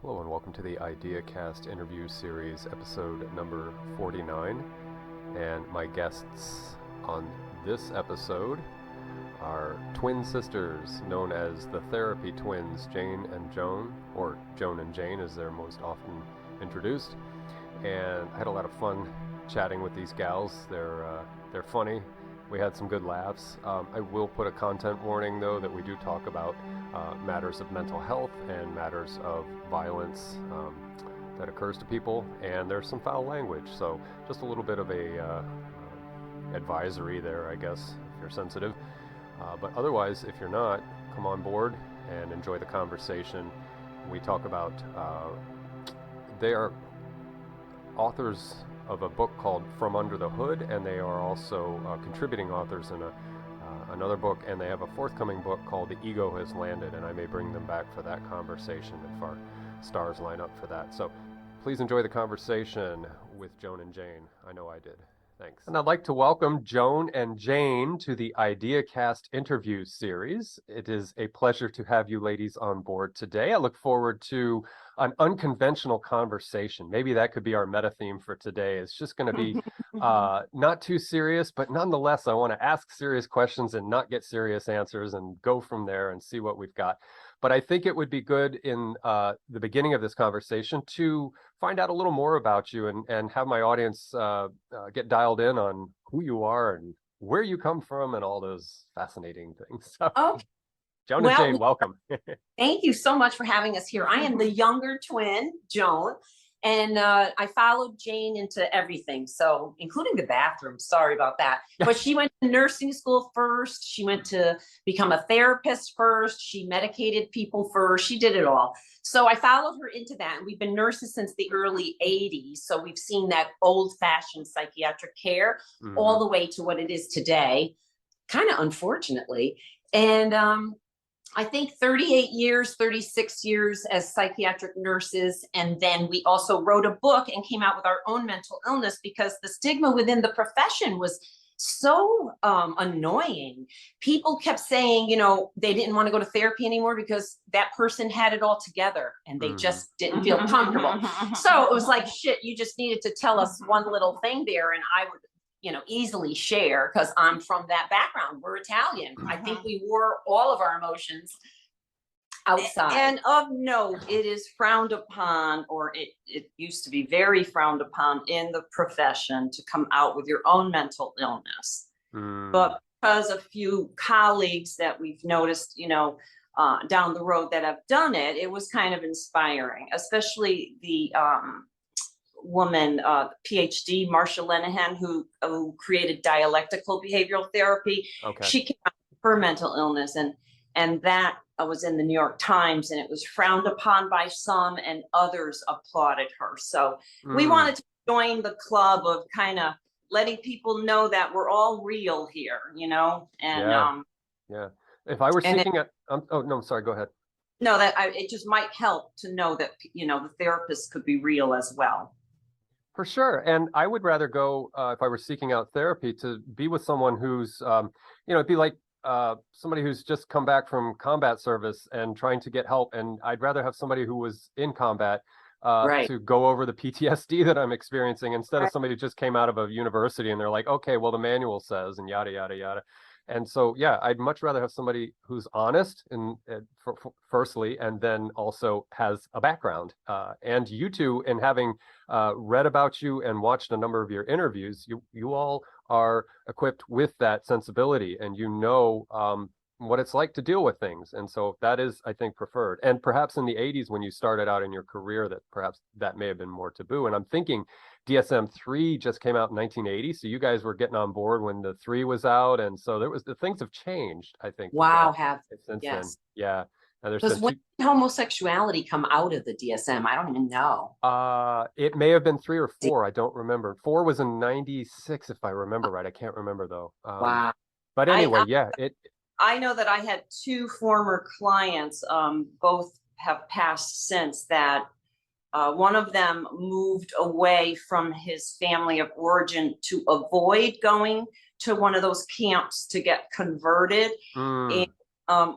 Hello and welcome to the IdeaCast interview series, episode number 49. And my guests on this episode are twin sisters known as the Therapy Twins, Jane and Joan, or Joan and Jane as they're most often introduced. And I had a lot of fun chatting with these gals. They're funny. We had some good laughs. I will put a content warning though that we do talk about matters of mental health and matters of violence that occurs to people, and there's some foul language, so just a little bit of a advisory there, I guess, if you're sensitive. But otherwise, if you're not, come on board and enjoy the conversation. We talk about, they are authors of a book called From Under the Hood, and they are also contributing authors in another book, and they have a forthcoming book called The Ego Has Landed, and I may bring them back for that conversation if our stars line up for that. So please enjoy the conversation with Joan and Jane. I know I did. Thanks. And I'd like to welcome Joan and Jane to the IdeaCast interview series. It is a pleasure to have you ladies on board today. I look forward to an unconventional conversation. Maybe that could be our meta theme for today. It's just going to be not too serious, but nonetheless, I want to ask serious questions and not get serious answers and go from there and see what we've got. But I think it would be good in the beginning of this conversation to find out a little more about you and have my audience get dialed in on who you are and where you come from and all those fascinating things. So, Okay. Joan and Jane, welcome. Thank you so much for having us here. I am the younger twin, Joan, and I followed Jane into everything, so including the bathroom. Sorry about that. But she went to nursing school first. She went to become a therapist first. She medicated people first. She did it all. So I followed her into that. And we've been nurses since the early 80s. So we've seen that old-fashioned psychiatric care all the way to what it is today, kind of unfortunately. And I think 38 years, 36 years as psychiatric nurses. And then we also wrote a book and came out with our own mental illness because the stigma within the profession was so annoying. People kept saying, you know, they didn't want to go to therapy anymore because that person had it all together and they just didn't feel comfortable. So it was like, shit, you just needed to tell us one little thing there and I would, you know, easily share because I'm from that background. We're Italian. I think we wore all of our emotions outside. And of note, it is frowned upon, or it used to be very frowned upon in the profession to come out with your own mental illness. But because a few colleagues that we've noticed, you know, down the road that have done it, it was kind of inspiring, especially the woman, PhD, Marsha Linehan, who created dialectical behavioral therapy. Okay. She came out with her mental illness, and that was in the New York Times, and it was frowned upon by some, and others applauded her. So we wanted to join the club of kind of letting people know that we're all real here, you know. And yeah. If I were seeking oh no, sorry, go ahead. No, it just might help to know that, you know, the therapist could be real as well. For sure. And I would rather go, if I were seeking out therapy, to be with someone who's, you know, it'd be like somebody who's just come back from combat service and trying to get help. And I'd rather have somebody who was in combat to go over the PTSD that I'm experiencing instead of somebody who just came out of a university and they're like, okay, well, the manual says and yada, yada, yada. And so, yeah, I'd much rather have somebody who's honest and firstly, and then also has a background. And you two, in having read about you and watched a number of your interviews, you all are equipped with that sensibility, and you know what it's like to deal with things. And so that is, I think, preferred. And perhaps in the 80s, when you started out in your career, that perhaps that may have been more taboo. And I'm thinking DSM-3 just came out in 1980. So you guys were getting on board when the 3 was out. And so the things have changed, I think. Wow, since yes. then. Yeah. Because when did homosexuality come out of the DSM? I don't even know. It may have been 3 or 4. I don't remember. 4 was in 96, if I remember right. I can't remember though. Wow. But anyway, I know that I had 2 former clients, both have passed since, that one of them moved away from his family of origin to avoid going to one of those camps to get converted. And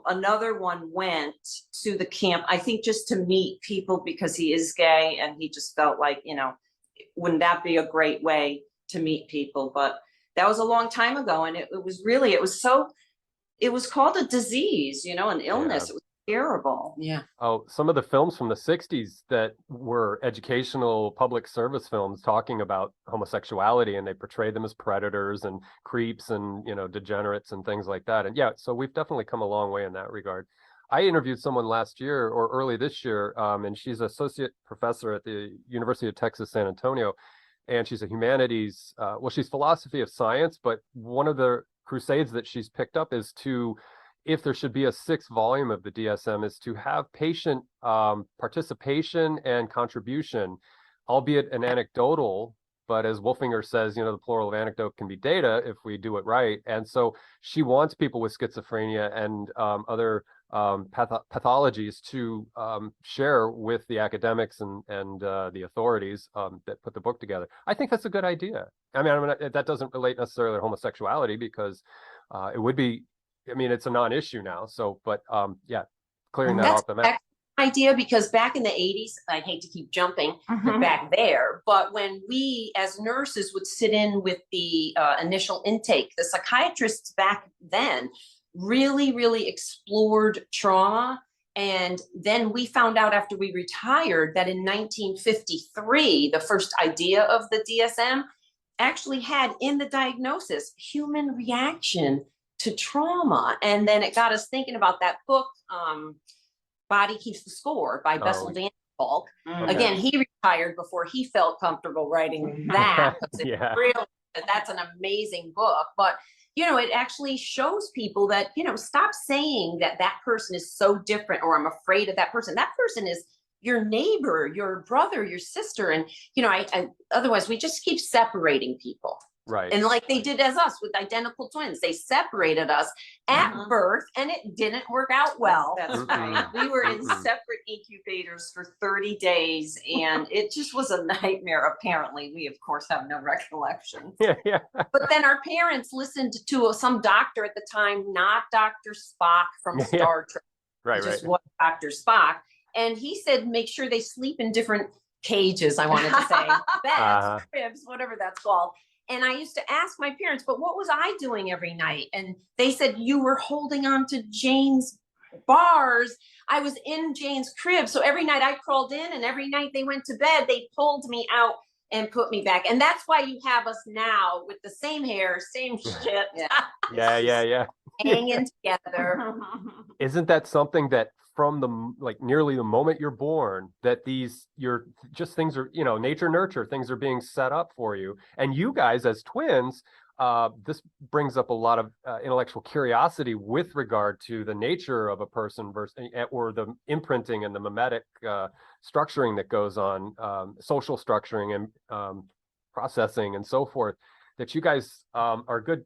Another one went to the camp, I think just to meet people because he is gay and he just felt like, wouldn't that be a great way to meet people? But that was a long time ago. And it was called a disease, an illness. Yeah. It was terrible. Yeah. Oh, some of the films from the 60s that were educational public service films talking about homosexuality, and they portrayed them as predators and creeps and, degenerates and things like that. And yeah, so we've definitely come a long way in that regard. I interviewed someone last year or early this year, and she's an associate professor at the University of Texas, San Antonio. And she's a humanities, she's philosophy of science, but one of the crusades that she's picked up is to, if there should be a 6th volume of the DSM, is to have patient participation and contribution, albeit an anecdotal, but as Wolfinger says, the plural of anecdote can be data if we do it right. And so she wants people with schizophrenia and other pathologies to share with the academics and the authorities that put the book together. I think that's a good idea. I mean, that doesn't relate necessarily to homosexuality because it would be, it's a non-issue now. So, but yeah, clearing that off the map. Idea, because back in the 80s, I hate to keep jumping back there, but when we as nurses would sit in with the initial intake, the psychiatrists back then really, really explored trauma. And then we found out after we retired that in 1953, the first idea of the DSM actually had in the diagnosis human reaction to trauma. And then it got us thinking about that book, Body Keeps the Score by Bessel van der Kolk. Again, he retired before he felt comfortable writing that. That's an amazing book. But it actually shows people that, stop saying that that person is so different or I'm afraid of that person. That person is your neighbor, your brother, your sister. And, otherwise we just keep separating people. Right. And like they did as us with identical twins, they separated us at birth and it didn't work out well. That's right. We were in separate incubators for 30 days and it just was a nightmare. Apparently, we of course have no recollection. Yeah. But then our parents listened to some doctor at the time, not Dr. Spock from Star Trek. Right. Just what Dr. Spock. And he said, make sure they sleep in different cages, I wanted to say. Beds, cribs, whatever that's called. And I used to ask my parents, but what was I doing every night? And they said, you were holding on to Jane's bars. I was in Jane's crib. So every night I crawled in and every night they went to bed, they pulled me out and put me back. And that's why you have us now with the same hair, same shit. Yeah. Hanging together. Isn't that something that from nearly the moment you're born, that things are, nature nurture, things are being set up for you. And you guys as twins, this brings up a lot of intellectual curiosity with regard to the nature of a person or the imprinting and the mimetic structuring that goes on, social structuring and processing and so forth, that you guys are good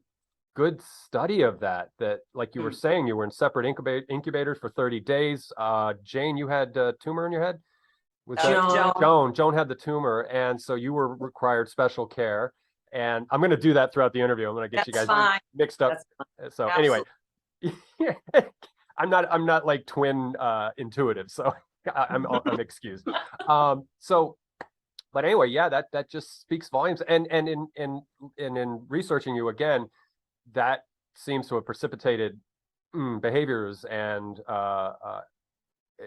study of that like you were saying, you were in separate incubators for 30 days. Jane, you had a tumor in your head? Joan had the tumor, and so you were required special care. And I'm going to do that throughout the interview. I'm going to get you guys mixed up. So anyway, I'm not like twin intuitive, so I'm excused. But anyway, yeah, that just speaks volumes. And in researching you again, that seems to have precipitated behaviors and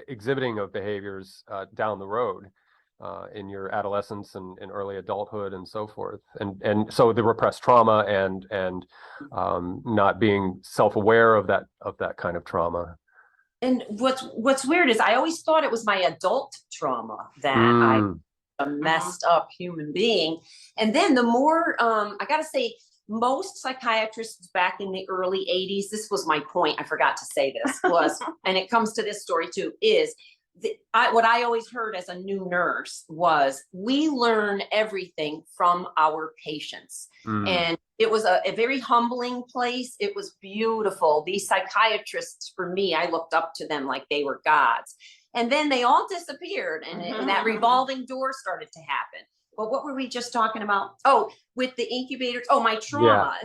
exhibiting of behaviors down the road in your adolescence and early adulthood and so forth. And so the repressed trauma and not being self-aware of that kind of trauma. And what's weird is I always thought it was my adult trauma that I'm a messed up human being. And then the more, I gotta say, most psychiatrists back in the early 80s, this was my point, I forgot to say this, and it comes to this story too, is what I always heard as a new nurse was we learn everything from our patients. And it was a very humbling place. It was beautiful. These psychiatrists, for me, I looked up to them like they were gods. And then they all disappeared and that revolving door started to happen. But what were we just talking about? Oh, with the incubators. Oh, my trauma.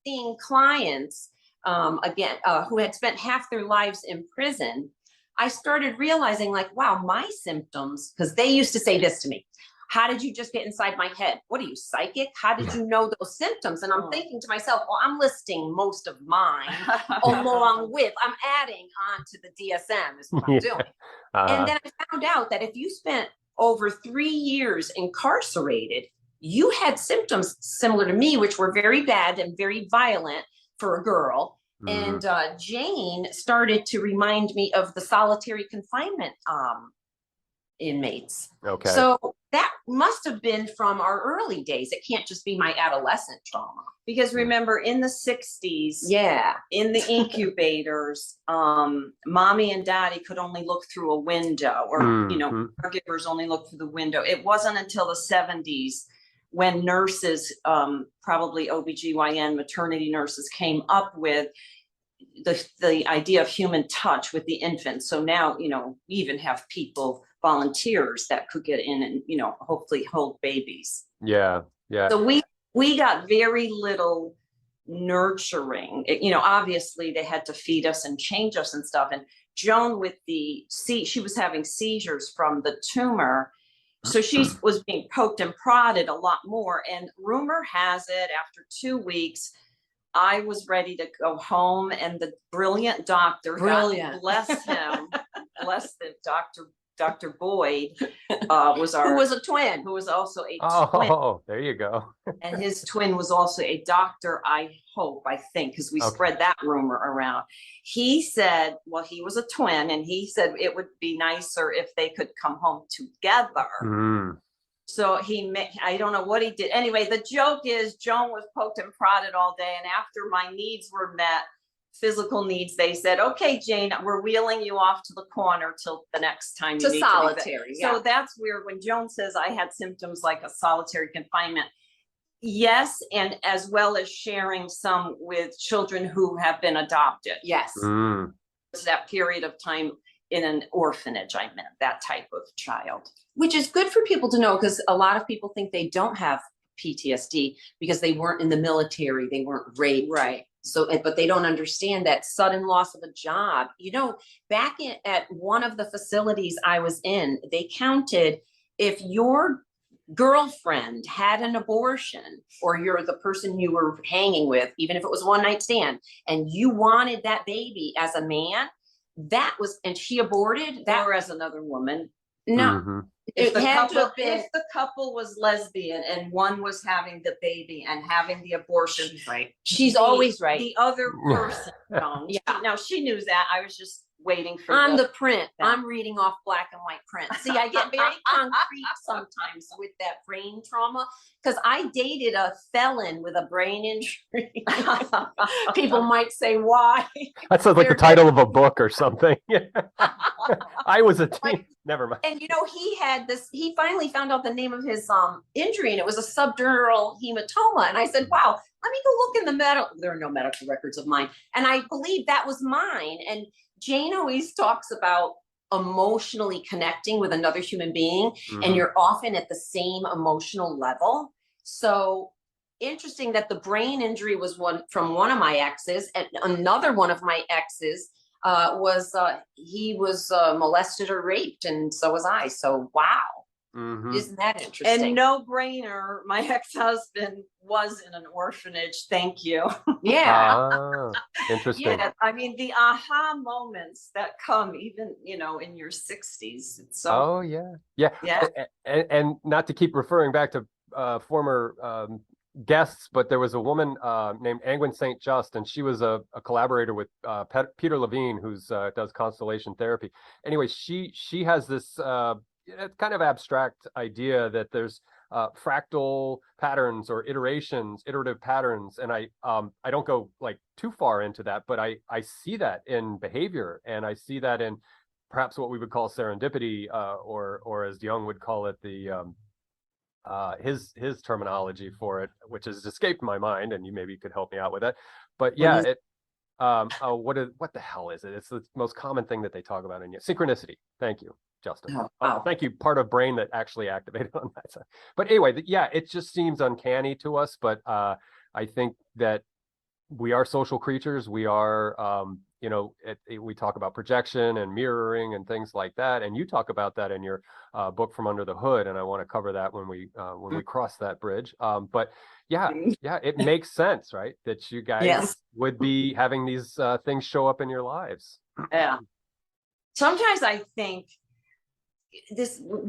Seeing clients who had spent half their lives in prison, I started realizing like, wow, my symptoms, because they used to say this to me. How did you just get inside my head? What are you, psychic? How did you know those symptoms? And I'm thinking to myself, well, I'm listing most of mine along with, I'm adding on to the DSM is what I'm doing. And then I found out that if you spent over 3 years incarcerated, you had symptoms similar to me, which were very bad and very violent for a girl. And Jane started to remind me of the solitary confinement inmates. Okay. So that must have been from our early days. It can't just be my adolescent trauma. Because remember, in the 60s, Yeah. in the incubators, mommy and daddy could only look through a window, or, you know, caregivers only look through the window. It wasn't until the 70s when nurses, probably OBGYN maternity nurses, came up with the idea of human touch with the infant. So now, you know, we even have people, volunteers that could get in and, you know, hopefully hold babies. Yeah. Yeah. So we got very little nurturing. You know, obviously they had to feed us and change us and stuff. And Joan, with she was having seizures from the tumor. So she was being poked and prodded a lot more. And rumor has it, after 2 weeks, I was ready to go home, and the brilliant doctor, God bless him, bless the Dr. Boyd, was Who was a twin. who was also a twin. Oh, there you go. And his twin was also a doctor, I think, because we spread that rumor around. He said, well, he was a twin, and he said it would be nicer if they could come home together. So I don't know what he did. Anyway, the joke is Joan was poked and prodded all day. And after my needs were met, physical needs, they said, okay, Jane, we're wheeling you off to the corner till the next time you need solitary. So that's weird. When Joan says I had symptoms like a solitary confinement, yes, and as well as sharing some with children who have been adopted. Yes. It's that period of time in an orphanage, I meant, that type of child. Which is good for people to know, because a lot of people think they don't have PTSD because they weren't in the military, they weren't raped. Right. So, but they don't understand that sudden loss of a job. You know, back at one of the facilities I was in, they counted if your girlfriend had an abortion, or you're the person you were hanging with, even if it was one night stand, and you wanted that baby as a man, that was, and she aborted that, Or as another woman. No. If the couple was lesbian and one was having the baby and having the abortion, She's right. She's always right. The other person, now she knew that. I was just waiting for on the print. I'm reading off black and white print. See, I get very concrete sometimes with that brain trauma, because I dated a felon with a brain injury. People might say, why? That sounds like the title of a book or something. I was a teen. Never mind. And you know, he finally found out the name of his injury, and it was a subdural hematoma. And I said, wow, let me go look in the there are no medical records of mine. And I believe that was mine. And Jane always talks about emotionally connecting with another human being, and you're often at the same emotional level. So interesting that the brain injury was from one of my exes, and another one of my exes he was molested or raped, and so was I. So wow. Isn't that interesting? And no brainer, my ex-husband was in an orphanage. Thank you. Yeah. Interesting. Yeah, I mean, the aha moments that come even, you know, in your 60s. It's so, yeah. And not to keep referring back to former guests, but there was a woman named Angwin St. Just, and she was a collaborator with Peter Levine, who's does constellation therapy. Anyway, she has this kind of abstract idea that there's fractal patterns or iterative patterns, and I don't go like too far into that, but I see that in behavior, and I see that in perhaps what we would call serendipity, or as Jung would call it, the his terminology for it, which has escaped my mind, and you maybe could help me out with it. But yeah, what the hell is it? It's the most common thing that they talk about in synchronicity. Thank you, Justin. Thank you. Part of brain that actually activated on that side. But anyway, yeah, it just seems uncanny to us. But I think that we are social creatures. We are, you know, we talk about projection and mirroring and things like that. And you talk about that in your book From Under the Hood. And I want to cover that when we cross that bridge. But yeah, it makes sense, right? That you guys Yes. would be having these things show up in your lives. Yeah. Sometimes I think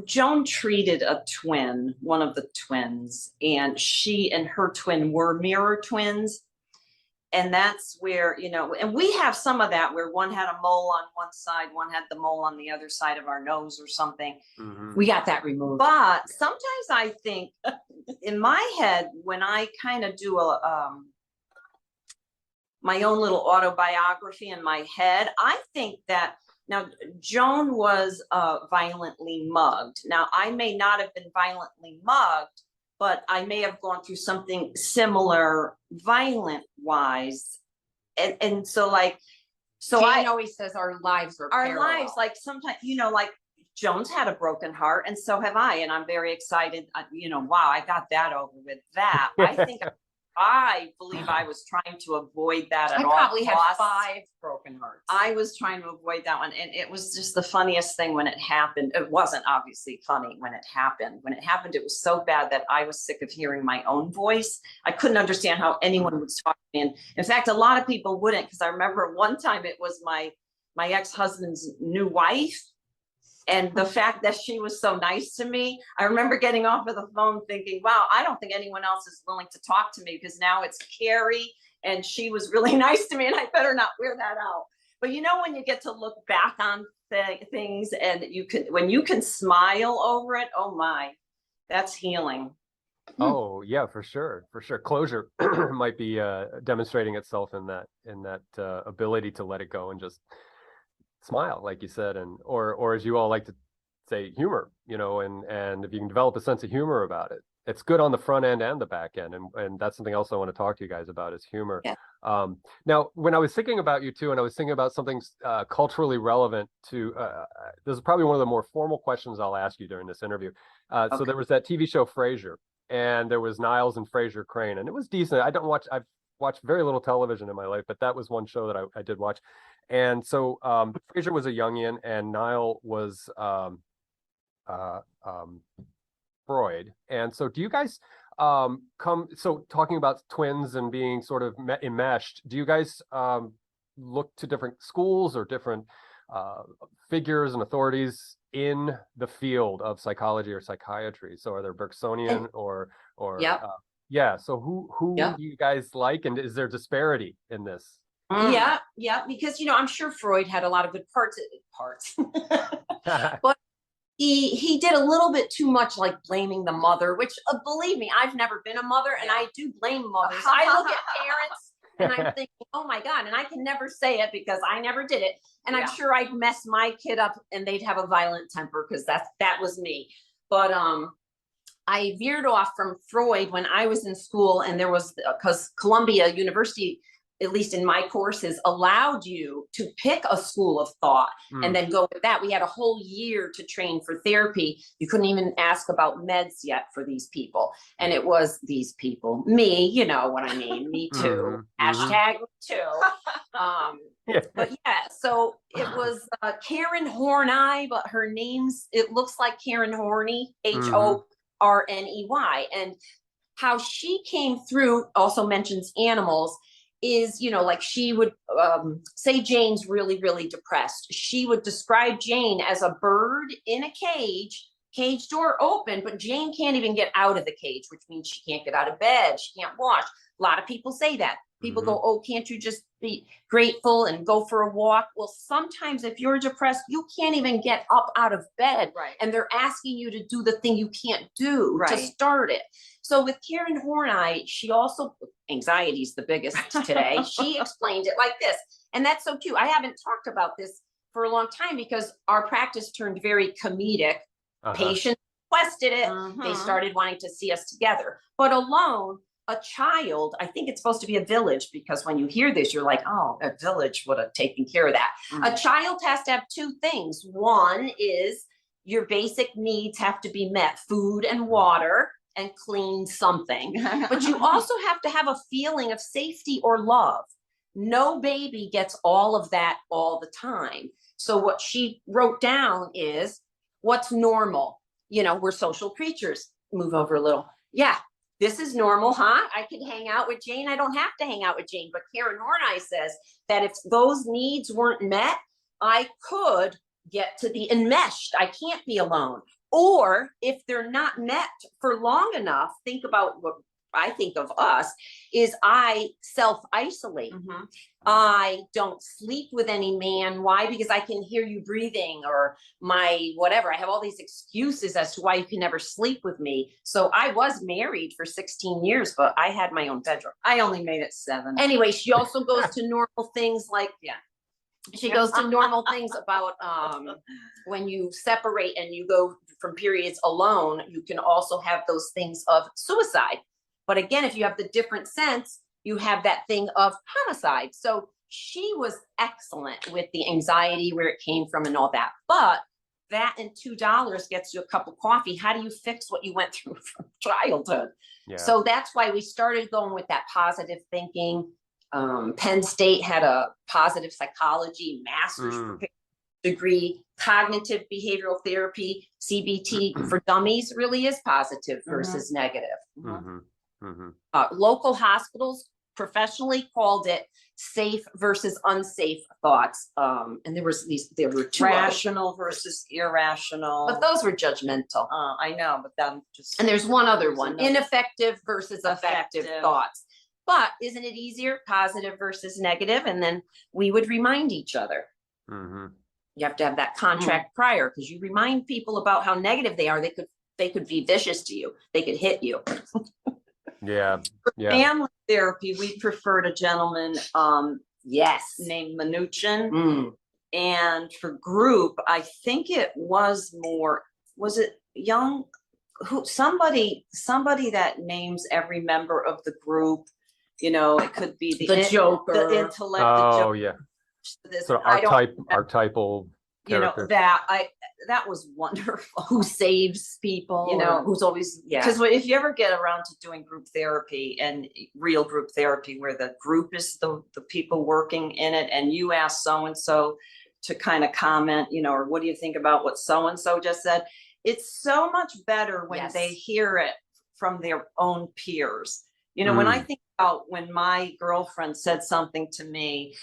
Joan treated a twin, one of the twins, and she and her twin were mirror twins. And that's where, you know, and we have some of that where one had a mole on one side, one had the mole on the other side of our nose or something. We got that removed. But sometimes I think in my head, when I kind of do my own little autobiography in my head, I think that now Joan was violently mugged. Now I may not have been violently mugged, but I may have gone through something similar violent wise. And so like, so Jane always says our lives are our parallel. lives, like sometimes, you know, like Joan's had a broken heart and so have I, and I'm very excited. You know, wow, I got that over with. That I believe I was trying to avoid that at all costs. I probably had 5 broken hearts. I was trying to avoid that one. And it was just the funniest thing when it happened. It wasn't obviously funny when it happened. When it happened, it was so bad that I was sick of hearing my own voice. I couldn't understand how anyone would talk to me. And in fact, a lot of people wouldn't, because I remember one time it was my ex-husband's new wife. And the fact that she was so nice to me, I remember getting off of the phone thinking, wow, I don't think anyone else is willing to talk to me, because now it's Carrie and she was really nice to me and I better not wear that out. But you know, when you get to look back on things and when you can smile over it, oh my, that's healing. Oh yeah, for sure. Closure might be demonstrating itself in that ability to let it go and just smile, like you said, and or as you all like to say, humor, you know, and if you can develop a sense of humor about it, it's good on the front end and the back end, and that's something else I want to talk to you guys about is humor. Yeah. Now, when I was thinking about you too, and I was thinking about something culturally relevant to, this is probably one of the more formal questions I'll ask you during this interview. Okay. So there was that TV show Frasier, and there was Niles and Frasier Crane, and it was decent. I've watched very little television in my life, but that was one show that I did watch. And so Frasier was a Jungian and Niall was Freud. And so do you guys talking about twins and being sort of enmeshed, do you guys look to different schools or different figures and authorities in the field of psychology or psychiatry? So are there Bergsonian or Yep. Yeah, so who Yep. do you guys like, and is there disparity in this? Yeah, because you know, I'm sure Freud had a lot of good parts, but he did a little bit too much, like blaming the mother, which believe me, I've never been a mother, and I do blame mothers. I look at parents and I'm thinking, oh my God, and I can never say it because I never did it, and I'm sure I'd mess my kid up and they'd have a violent temper because that was me. But I veered off from Freud when I was in school, and there was, because Columbia University, at least in my courses, allowed you to pick a school of thought and then go with that. We had a whole year to train for therapy. You couldn't even ask about meds yet for these people. And it was these people, me, you know what I mean? Me too. Hashtag me too. But yeah, so it was Karen Horney, but her name's, it looks like Karen Horney, Horney. And how she came through also mentions animals is, you know, like she would say Jane's really, really depressed. She would describe Jane as a bird in a cage door open, but Jane can't even get out of the cage, which means she can't get out of bed. She can't wash. A lot of people say that. People go, oh, can't you just be grateful and go for a walk? Well, sometimes if you're depressed, you can't even get up out of bed. Right. And they're asking you to do the thing you can't do to Right. start it. So with Karen Horney, she also, anxiety is the biggest today. She explained it like this. And that's so cute. I haven't talked about this for a long time because our practice turned very comedic. Patients requested it. They started wanting to see us together. But alone, a child, I think it's supposed to be a village, because when you hear this, you're like, oh, a village would have taken care of that. A child has to have 2 things. One is your basic needs have to be met, food and water. and clean something. But you also have to have a feeling of safety or love. No baby gets all of that all the time. So what she wrote down is what's normal. We're social creatures. Move over a little. Yeah, this is normal, huh? I could hang out with Jane. I don't have to hang out with Jane. But Karen Horney says that if those needs weren't met, I could get to the enmeshed. I can't be alone. Or if they're not met for long enough, think about what I think of us is I self-isolate. Mhm. I don't sleep with any man. Why? Because I can hear you breathing or my whatever. I have all these excuses as to why you can never sleep with me. So I was married for 16 years, but I had my own bedroom. I only made it 7. Anyway, she also goes to normal things like, she goes to normal things about when you separate and you go from periods alone, you can also have those things of suicide. But again, if you have the different sense, you have that thing of homicide. So she was excellent with the anxiety, where it came from and all that. But that and $2 gets you a cup of coffee. How do you fix what you went through from childhood? Yeah. So that's why we started going with that positive thinking. Penn State had a positive psychology master's degree. Cognitive behavioral therapy, CBT for dummies, really is positive versus negative. Mm-hmm. Mm-hmm. Local hospitals professionally called it safe versus unsafe thoughts. And there were two Rational versus irrational. but those were judgmental. I know, but then just. And there's one other There's one, another. ineffective versus effective Effective. thoughts. But isn't it easier? Positive versus negative. And then we would remind each other. Mm-hmm. You have to have that contract prior, because you remind people about how negative they are. They could be vicious to you. They could hit you. Yeah. Yeah. Family therapy, we preferred a gentleman Yes. named Mnuchin. Mm. And for group, I think it was it Young? Somebody that names every member of the group. It could be The Joker. the intellect. Oh, the yeah. This, So I don't- archetypal character. that was wonderful. Who saves people? Who's always Because if you ever get around to doing group therapy and real group therapy, where the group is the people working in it, and you ask so-and-so to kind of comment, or what do you think about what so-and-so just said? It's so much better when they hear it from their own peers. When I think about when my girlfriend said something to me,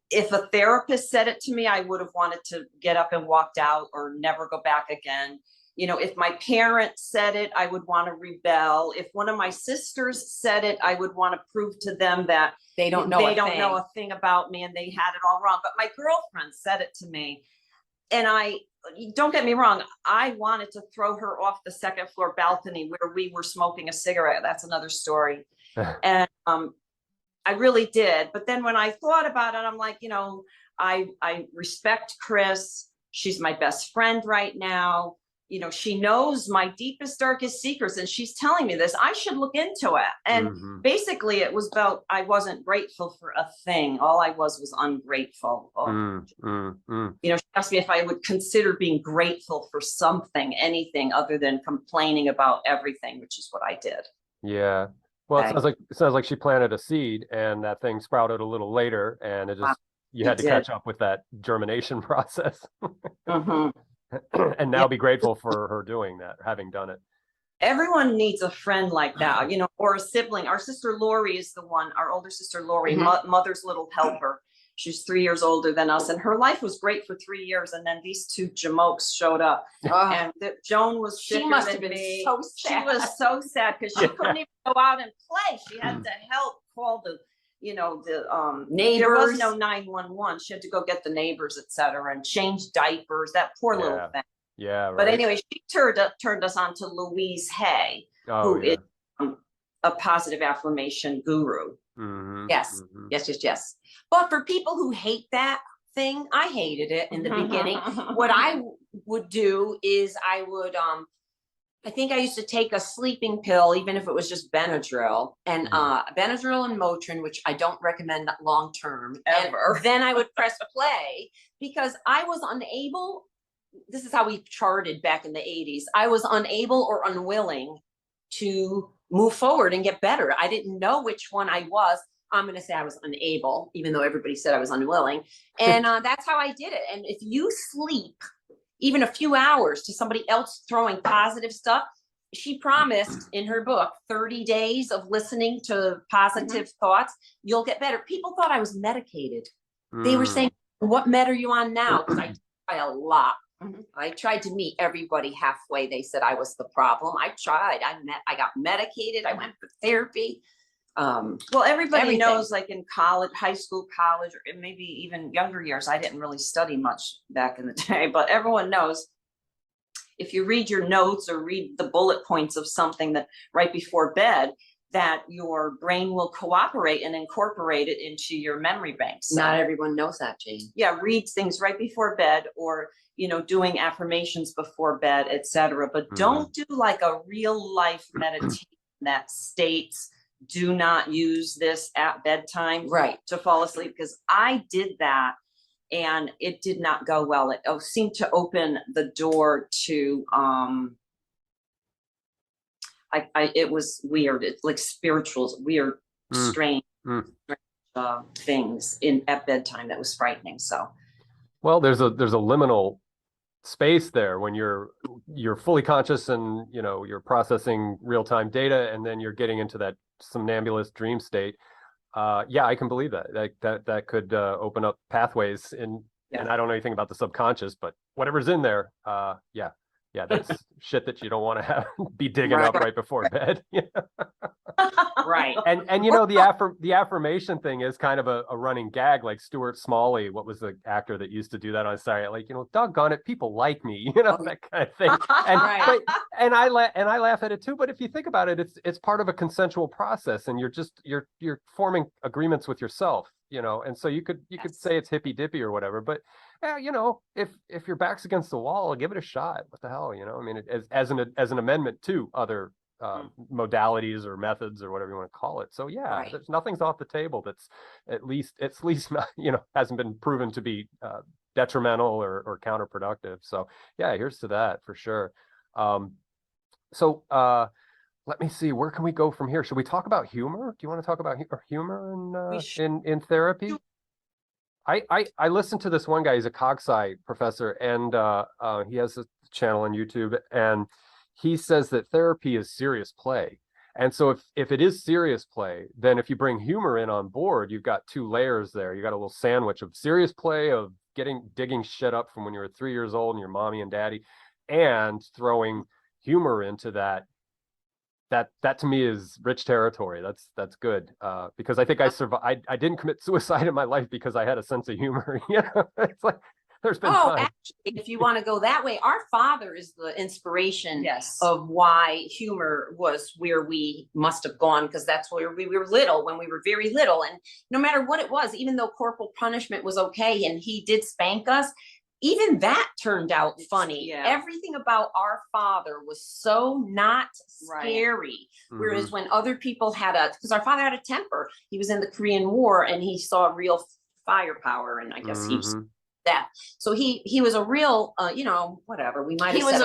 if a therapist said it to me, I would have wanted to get up and walked out or never go back again. If my parents said it, I would want to rebel. If one of my sisters said it, I would want to prove to them that they don't know a thing about me and they had it all wrong. But my girlfriend said it to me. And don't get me wrong, I wanted to throw her off the second floor balcony where we were smoking a cigarette. That's another story. And I really did. But then when I thought about it, I'm like, I respect Chris. She's my best friend right now. She knows my deepest, darkest secrets, and she's telling me this. I should look into it. And basically it was about, I wasn't grateful for a thing. All I was ungrateful. She asked me if I would consider being grateful for something, anything other than complaining about everything, which is what I did. Yeah. Well, it sounds like she planted a seed and that thing sprouted a little later, and it just you had to catch up with that germination process. And now be grateful for her doing that, having done it. Everyone needs a friend like that, or a sibling. Our sister Lori is the one, our older sister Lori, mother's little helper. She's 3 years older than us, and her life was great for 3 years. And then these two jamokes showed up, and Joan was sicker She must than have been me. so sad. She was so sad because she couldn't even go out and play. She had to help call the neighbors. There was no 911. She had to go get the neighbors, etc., and change diapers. That poor little thing. Yeah. Right. But anyway, she turned us on to Louise Hay, who is a positive affirmation guru. Yes. Yes. But for people who hate that thing, I hated it in the beginning. What I would do is I would, I think I used to take a sleeping pill, even if it was just Benadryl, and Benadryl and Motrin, which I don't recommend long term ever. And then I would press play because I was unable. This is how we charted back in the 80s. I was unable or unwilling to move forward and get better. I didn't know which one I was. I'm going to say I was unable, even though everybody said I was unwilling. And that's how I did it. And if you sleep even a few hours to somebody else throwing positive stuff, she promised in her book 30 days of listening to positive thoughts, you'll get better. People thought I was medicated. They were saying, what med are you on now? Because I try a lot. I tried to meet everybody halfway. They said I was the problem. I tried. I got medicated. I went for therapy. Well, everybody knows, like in college, high school, college, or maybe even younger years. I didn't really study much back in the day, but everyone knows if you read your notes or read the bullet points of something that right before bed, that your brain will cooperate and incorporate it into your memory bank. So, not everyone knows that, Jane. yeah, read things right before bed, or doing affirmations before bed, etc. But don't do like a real life meditation that states, do not use this at bedtime to fall asleep, because I did that and it did not go well. It seemed to open the door to it was weird. It's like spirituals, weird, strange things at bedtime that was frightening. So, well, there's a liminal space there when you're fully conscious and you're processing real-time data, and then you're getting into that somnambulous dream state. Yeah, I can believe that could open up pathways and I don't know anything about the subconscious, but whatever's in there, yeah, that's shit that you don't want to have be digging up right before bed. Right. And the affirmation thing is kind of a running gag. Like Stuart Smalley, what was the actor that used to do that on Saturday? Like, doggone it, people like me, that kind of thing. And and I laugh at it too. But if you think about it, it's part of a consensual process, and you're forming agreements with yourself, and so you could say it's hippy dippy or whatever, but if your back's against the wall, give it a shot. What the hell, I mean, as an amendment to other modalities or methods or whatever you want to call it. So there's nothing's off the table that's at least not, hasn't been proven to be detrimental or counterproductive. So yeah, here's to that for sure. So let me see, where can we go from here? Should we talk about humor? Do you want to talk about humor in therapy? I listened to this one guy. He's a cog-sci professor, and he has a channel on YouTube, and he says that therapy is serious play. And so if it is serious play, then if you bring humor in on board, you've got two layers there. You got a little sandwich of serious play of digging shit up from when you were 3 years old and your mommy and daddy, and throwing humor into that. That to me is rich territory. That's good, because I think I survived. I didn't commit suicide in my life because I had a sense of humor. It's like there's been times. Actually, if you want to go that way, our father is the inspiration of why humor was where we must have gone, because that's where we were little, when we were very little, and no matter what it was, even though corporal punishment was okay and he did spank us, even that turned out funny. Everything about our father was so not scary. Whereas when other people because our father had a temper, he was in the Korean War and he saw real firepower, and I guess he was that. So he was a real, whatever we might have said.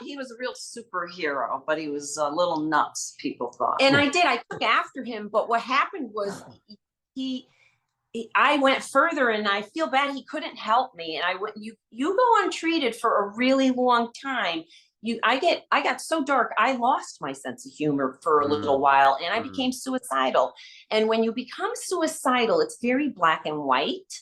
He was a real superhero, but he was a little nuts, people thought. And I took after him, but what happened was I went further, and I feel bad he couldn't help me. And I went, you go untreated for a really long time. I got so dark, I lost my sense of humor for a little while, and I became suicidal. And when you become suicidal, it's very black and white.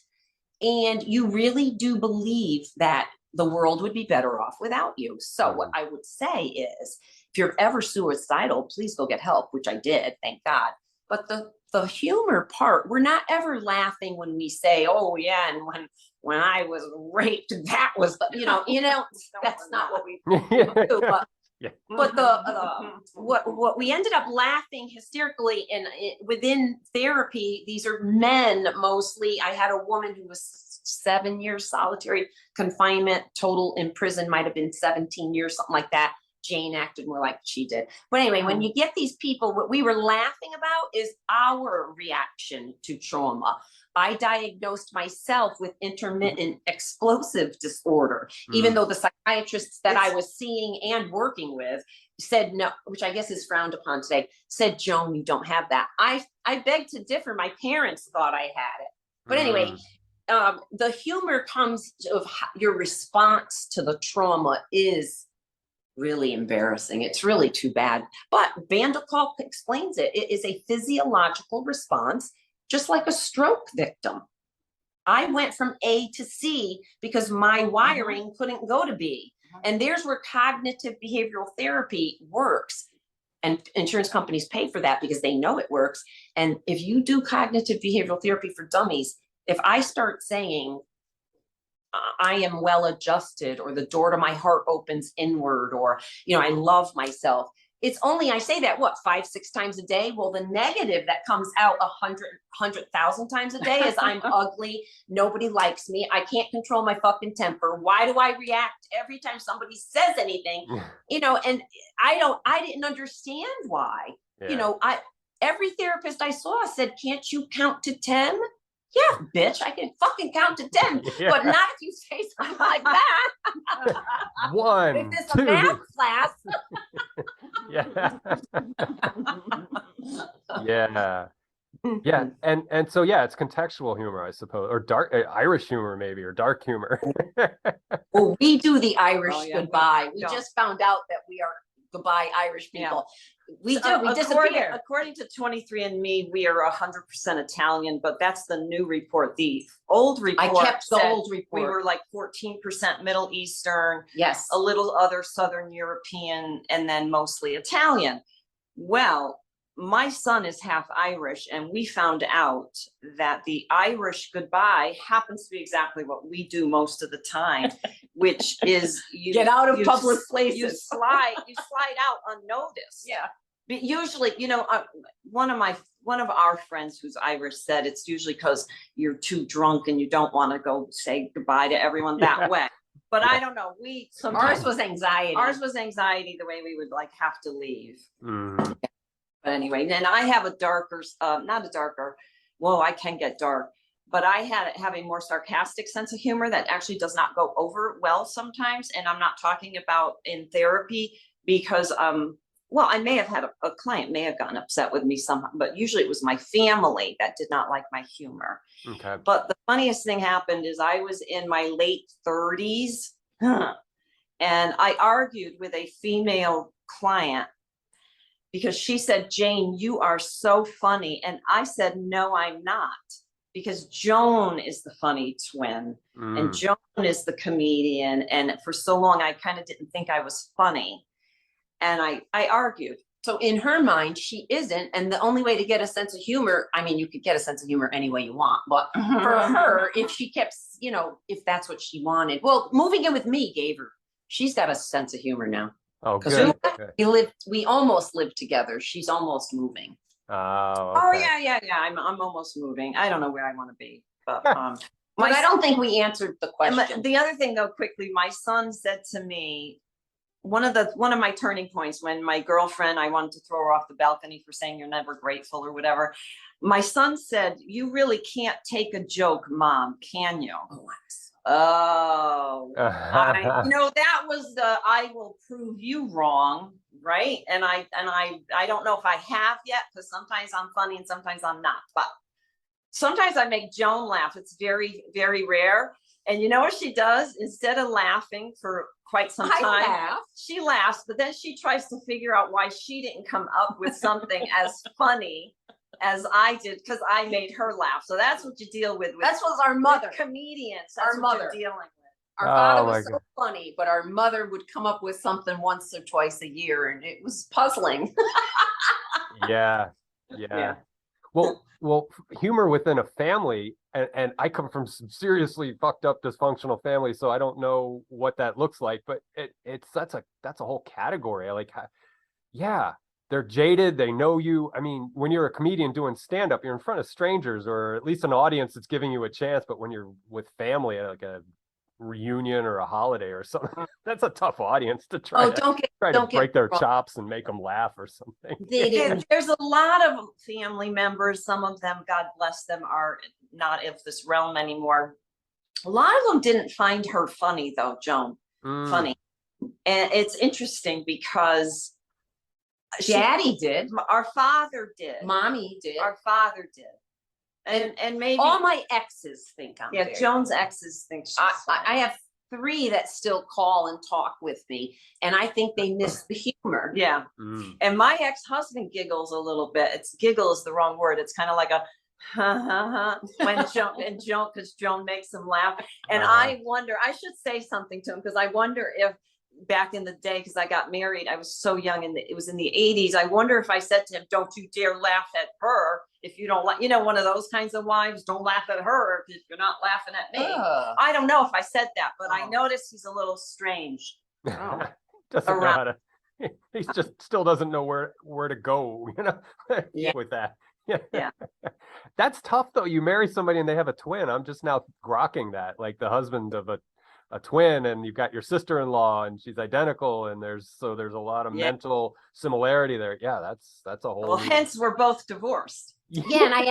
And you really do believe that the world would be better off without you. So what I would say is, if you're ever suicidal, please go get help, which I did, thank God. But the humor part, we're not ever laughing when we say, oh yeah, and when I was raped, that was that's not what we do. But what we ended up laughing hysterically within therapy, these are men mostly. I had a woman who was 7 years solitary confinement, total in prison, might have been 17 years, something like that. Jane acted more like she did. But anyway, when you get these people, what we were laughing about is our reaction to trauma. I diagnosed myself with intermittent explosive disorder, even though the psychiatrists that I was seeing and working with said no, which I guess is frowned upon today, said, Joan, you don't have that. I beg to differ. My parents thought I had it. But anyway, the humor comes of your response to the trauma is really embarrassing. It's really too bad. But Van der Kolk explains it. It is a physiological response, just like a stroke victim. I went from A to C because my wiring couldn't go to B. And there's where cognitive behavioral therapy works. And insurance companies pay for that because they know it works. And if you do cognitive behavioral therapy for dummies, if I start saying, I am well adjusted, or the door to my heart opens inward, or, I love myself. It's only, I say that, 5-6 times a day? Well, the negative that comes out 100,000 times a day is I'm ugly. Nobody likes me. I can't control my fucking temper. Why do I react every time somebody says anything? And I didn't understand why. Yeah. Every therapist I saw said, can't you count to 10? Yeah, bitch, I can fucking count to 10, but not if you say something like that. 1, if it's 2. a math class. Yeah. Yeah. And so, yeah, it's contextual humor, I suppose, or dark Irish humor, maybe, or dark humor. Well, we do the Irish goodbye. We don't. just found out that we are goodbye Irish people. We disappear. According to 23andMe, we are 100% Italian, but that's the new report. The old report, I kept the old report. We were like 14% Middle Eastern, yes, a little other Southern European, and then mostly Italian. Well, my son is half Irish, and we found out that the Irish goodbye happens to be exactly what we do most of the time, which is you get out of public places. You slide out unnoticed. Yeah. But usually, one of our friends who's Irish said it's usually because you're too drunk and you don't want to go say goodbye to everyone that way. But I don't know. Ours was anxiety. Ours was anxiety, the way we would have to leave. Mm. But anyway, and I have I can get dark, but I have a more sarcastic sense of humor that actually does not go over well sometimes. And I'm not talking about in therapy because, I may have had a client may have gotten upset with me somehow, but usually it was my family that did not like my humor. Okay. But the funniest thing happened is I was in my late 30s and I argued with a female client because she said, Jane, you are so funny. And I said, no, I'm not, because Joan is the funny twin and Joan is the comedian. And for so long, I kind of didn't think I was funny. And I argued. So in her mind, she isn't. And the only way to get a sense of humor, you could get a sense of humor any way you want. But for her, if she kept, if that's what she wanted, well, moving in with me gave her, she's got a sense of humor now. Oh, good. We almost lived together. She's almost moving. Oh, okay. Oh, yeah. I'm almost moving. I don't know where I want to be, but but I don't think we answered the question. The other thing, though, quickly, my son said to me, one of my turning points when my girlfriend, I wanted to throw her off the balcony for saying you're never grateful or whatever. My son said, "You really can't take a joke, Mom, can you?" Oh, that was the I will prove you wrong, right? And I don't know if I have yet, because sometimes I'm funny and sometimes I'm not. But sometimes I make Joan laugh. It's very, very rare. And you know what she does? Instead of laughing for quite some time, she laughs, but then she tries to figure out why she didn't come up with something as funny as I did, because I made her laugh. So that's what you deal with. That's what our mother, comedians. That's our what mother you're dealing with. Our father was so funny, but our mother would come up with something once or twice a year, and it was puzzling. Yeah. Well, humor within a family, and I come from some seriously fucked up dysfunctional family, so I don't know what that looks like, but that's a whole category. They're jaded. They know you. I mean, when you're a comedian doing stand-up, you're in front of strangers, or at least an audience that's giving you a chance. But when you're with family at like a reunion or a holiday or something, that's a tough audience to try to break their chops and make them laugh or something. There's a lot of family members. Some of them, God bless them, are not of this realm anymore. A lot of them didn't find her funny, though, Joan. Funny. And it's interesting because Daddy did. Our father did. Mommy did. Our father did. And maybe all my exes think I'm very Joan's exes think she's I have 3 that still call and talk with me, and I think they miss the humor. Yeah. And my ex-husband giggles a little bit. Giggle is the wrong word. It's kind of like a ha ha ha when Joan, because Joan makes him laugh. And I wonder, I should say something to him, because I wonder if back in the day, because I got married, I was so young, and it was in the 80s. I wonder if I said to him, "Don't you dare laugh at her if you don't like," one of those kinds of wives, "Don't laugh at her if you're not laughing at me." I don't know if I said that, but I noticed he's a little strange. Doesn't know how to. He just still doesn't know where to go, with that. Yeah. That's tough though. You marry somebody and they have a twin. I'm just now grokking that, like the husband of a twin, and you've got your sister-in-law and she's identical, and there's a lot of mental similarity there. Yeah, that's a whole. Well, hence we're both divorced. Yeah, and I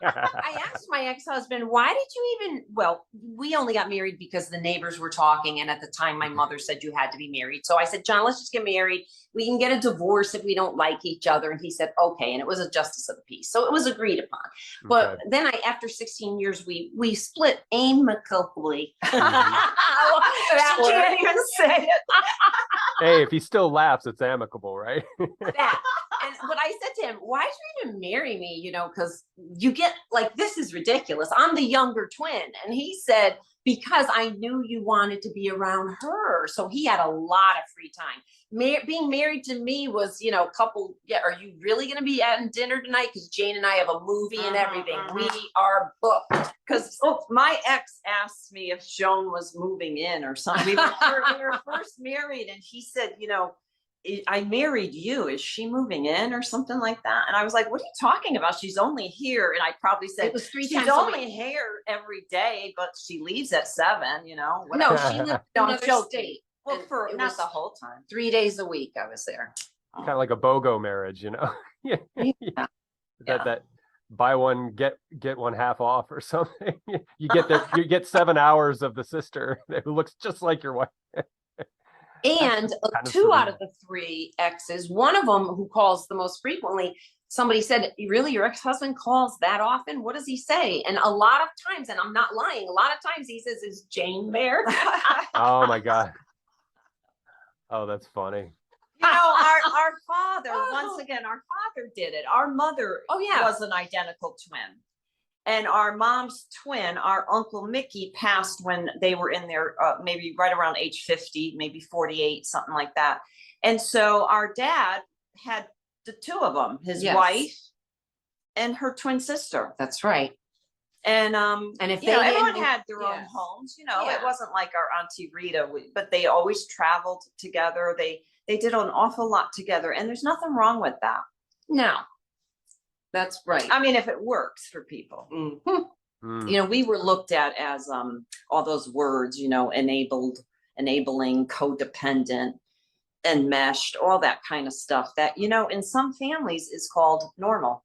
asked my ex-husband, why did you even, well, we only got married because the neighbors were talking, and at the time my mother said you had to be married. So I said, John, let's just get married. We can get a divorce if we don't like each other. And he said, okay. And it was a justice of the peace. So it was agreed upon. But then after 16 years, we split amicably. I can't even say it. Hey, if he still laughs, it's amicable, right? But I said to him, why did you even marry me? Because you get like, this is ridiculous. I'm the younger twin. And he said, because I knew you wanted to be around her. So he had a lot of free time. Being married to me was, are you really going to be at dinner tonight? Because Jane and I have a movie and everything. We are booked. Because my ex asked me if Joan was moving in or something. We were first married, and he said, I married you. Is she moving in or something like that? And I was like, what are you talking about? She's only here. And I probably said, it was 3 she's times only here every day, but she leaves at 7, No, she lived in another state. Well, for it not was the whole time. 3 days a week I was there. Kind of like a BOGO marriage, Yeah. That buy one get one half off or something. You get 7 hours of the sister who looks just like your wife. And 2 out of the 3 exes, one of them who calls the most frequently, somebody said, really, your ex-husband calls that often? What does he say? And a lot of times, and I'm not lying, a lot of times he says, is Jane there? Oh my God. Oh, that's funny. Our father, once again, our father did it. Our mother was an identical twin. And our mom's twin, our Uncle Mickey, passed when they were in their maybe right around age 50, maybe 48, something like that. And so our dad had the 2 of them, his wife and her twin sister. That's right. And if everyone had their own homes, it wasn't like our Auntie Rita, but they always traveled together. They did an awful lot together, and there's nothing wrong with that. No. That's right. I mean, if it works for people. We were looked at as all those words, enabling, codependent, enmeshed, all that kind of stuff that, in some families is called normal.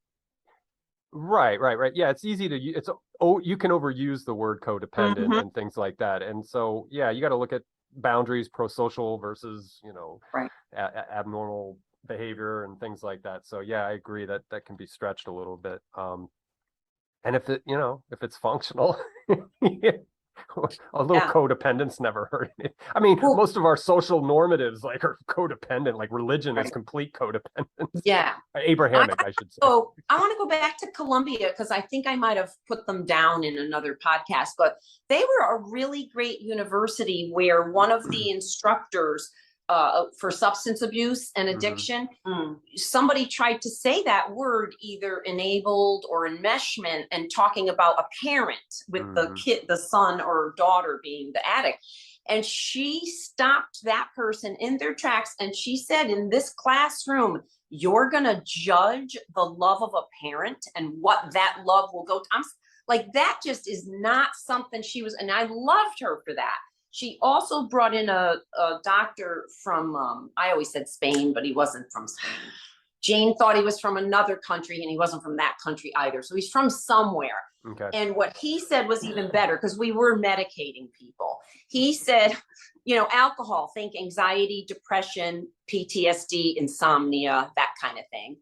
Right. Yeah, it's easy to use. You can overuse the word codependent and things like that. And so, yeah, you got to look at boundaries, pro-social versus, abnormal behavior and things like that. So yeah, I agree that can be stretched a little bit. And if if it's functional, a little codependence never hurt it. I mean, most of our social normatives are codependent, like religion is complete codependence. Yeah. Abrahamic, I should say. So I want to go back to Columbia, because I think I might have put them down in another podcast, but they were a really great university where one of the instructors for substance abuse and addiction, somebody tried to say that word, either enabled or enmeshment, and talking about a parent with the kid, the son or daughter being the addict. And she stopped that person in their tracks. And she said, in this classroom, you're going to judge the love of a parent and what that love will go to. I'm like, that just is not something she was, and I loved her for that. She also brought in a doctor from, I always said Spain, but he wasn't from Spain. Jane thought he was from another country, and he wasn't from that country either. So he's from somewhere. Okay. And what he said was even better, because we were medicating people. He said, alcohol, think anxiety, depression, PTSD, insomnia, that kind of thing.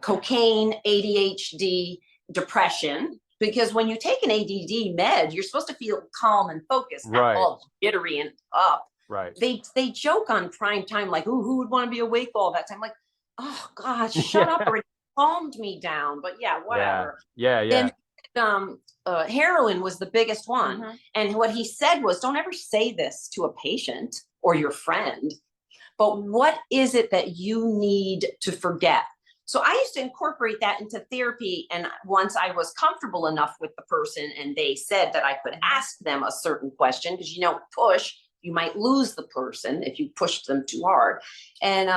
Cocaine, ADHD, depression, because when you take an ADD med, you're supposed to feel calm and focused, not all jittery and up. Right. They joke on prime time, like, "Ooh, who would want to be awake all that time?" Like, oh God, shut up already. Calmed me down. But yeah, whatever. Yeah. Then heroin was the biggest one. And what he said was, don't ever say this to a patient or your friend, but what is it that you need to forget? So I used to incorporate that into therapy. And once I was comfortable enough with the person and they said that I could ask them a certain question, because push, you might lose the person if you pushed them too hard. And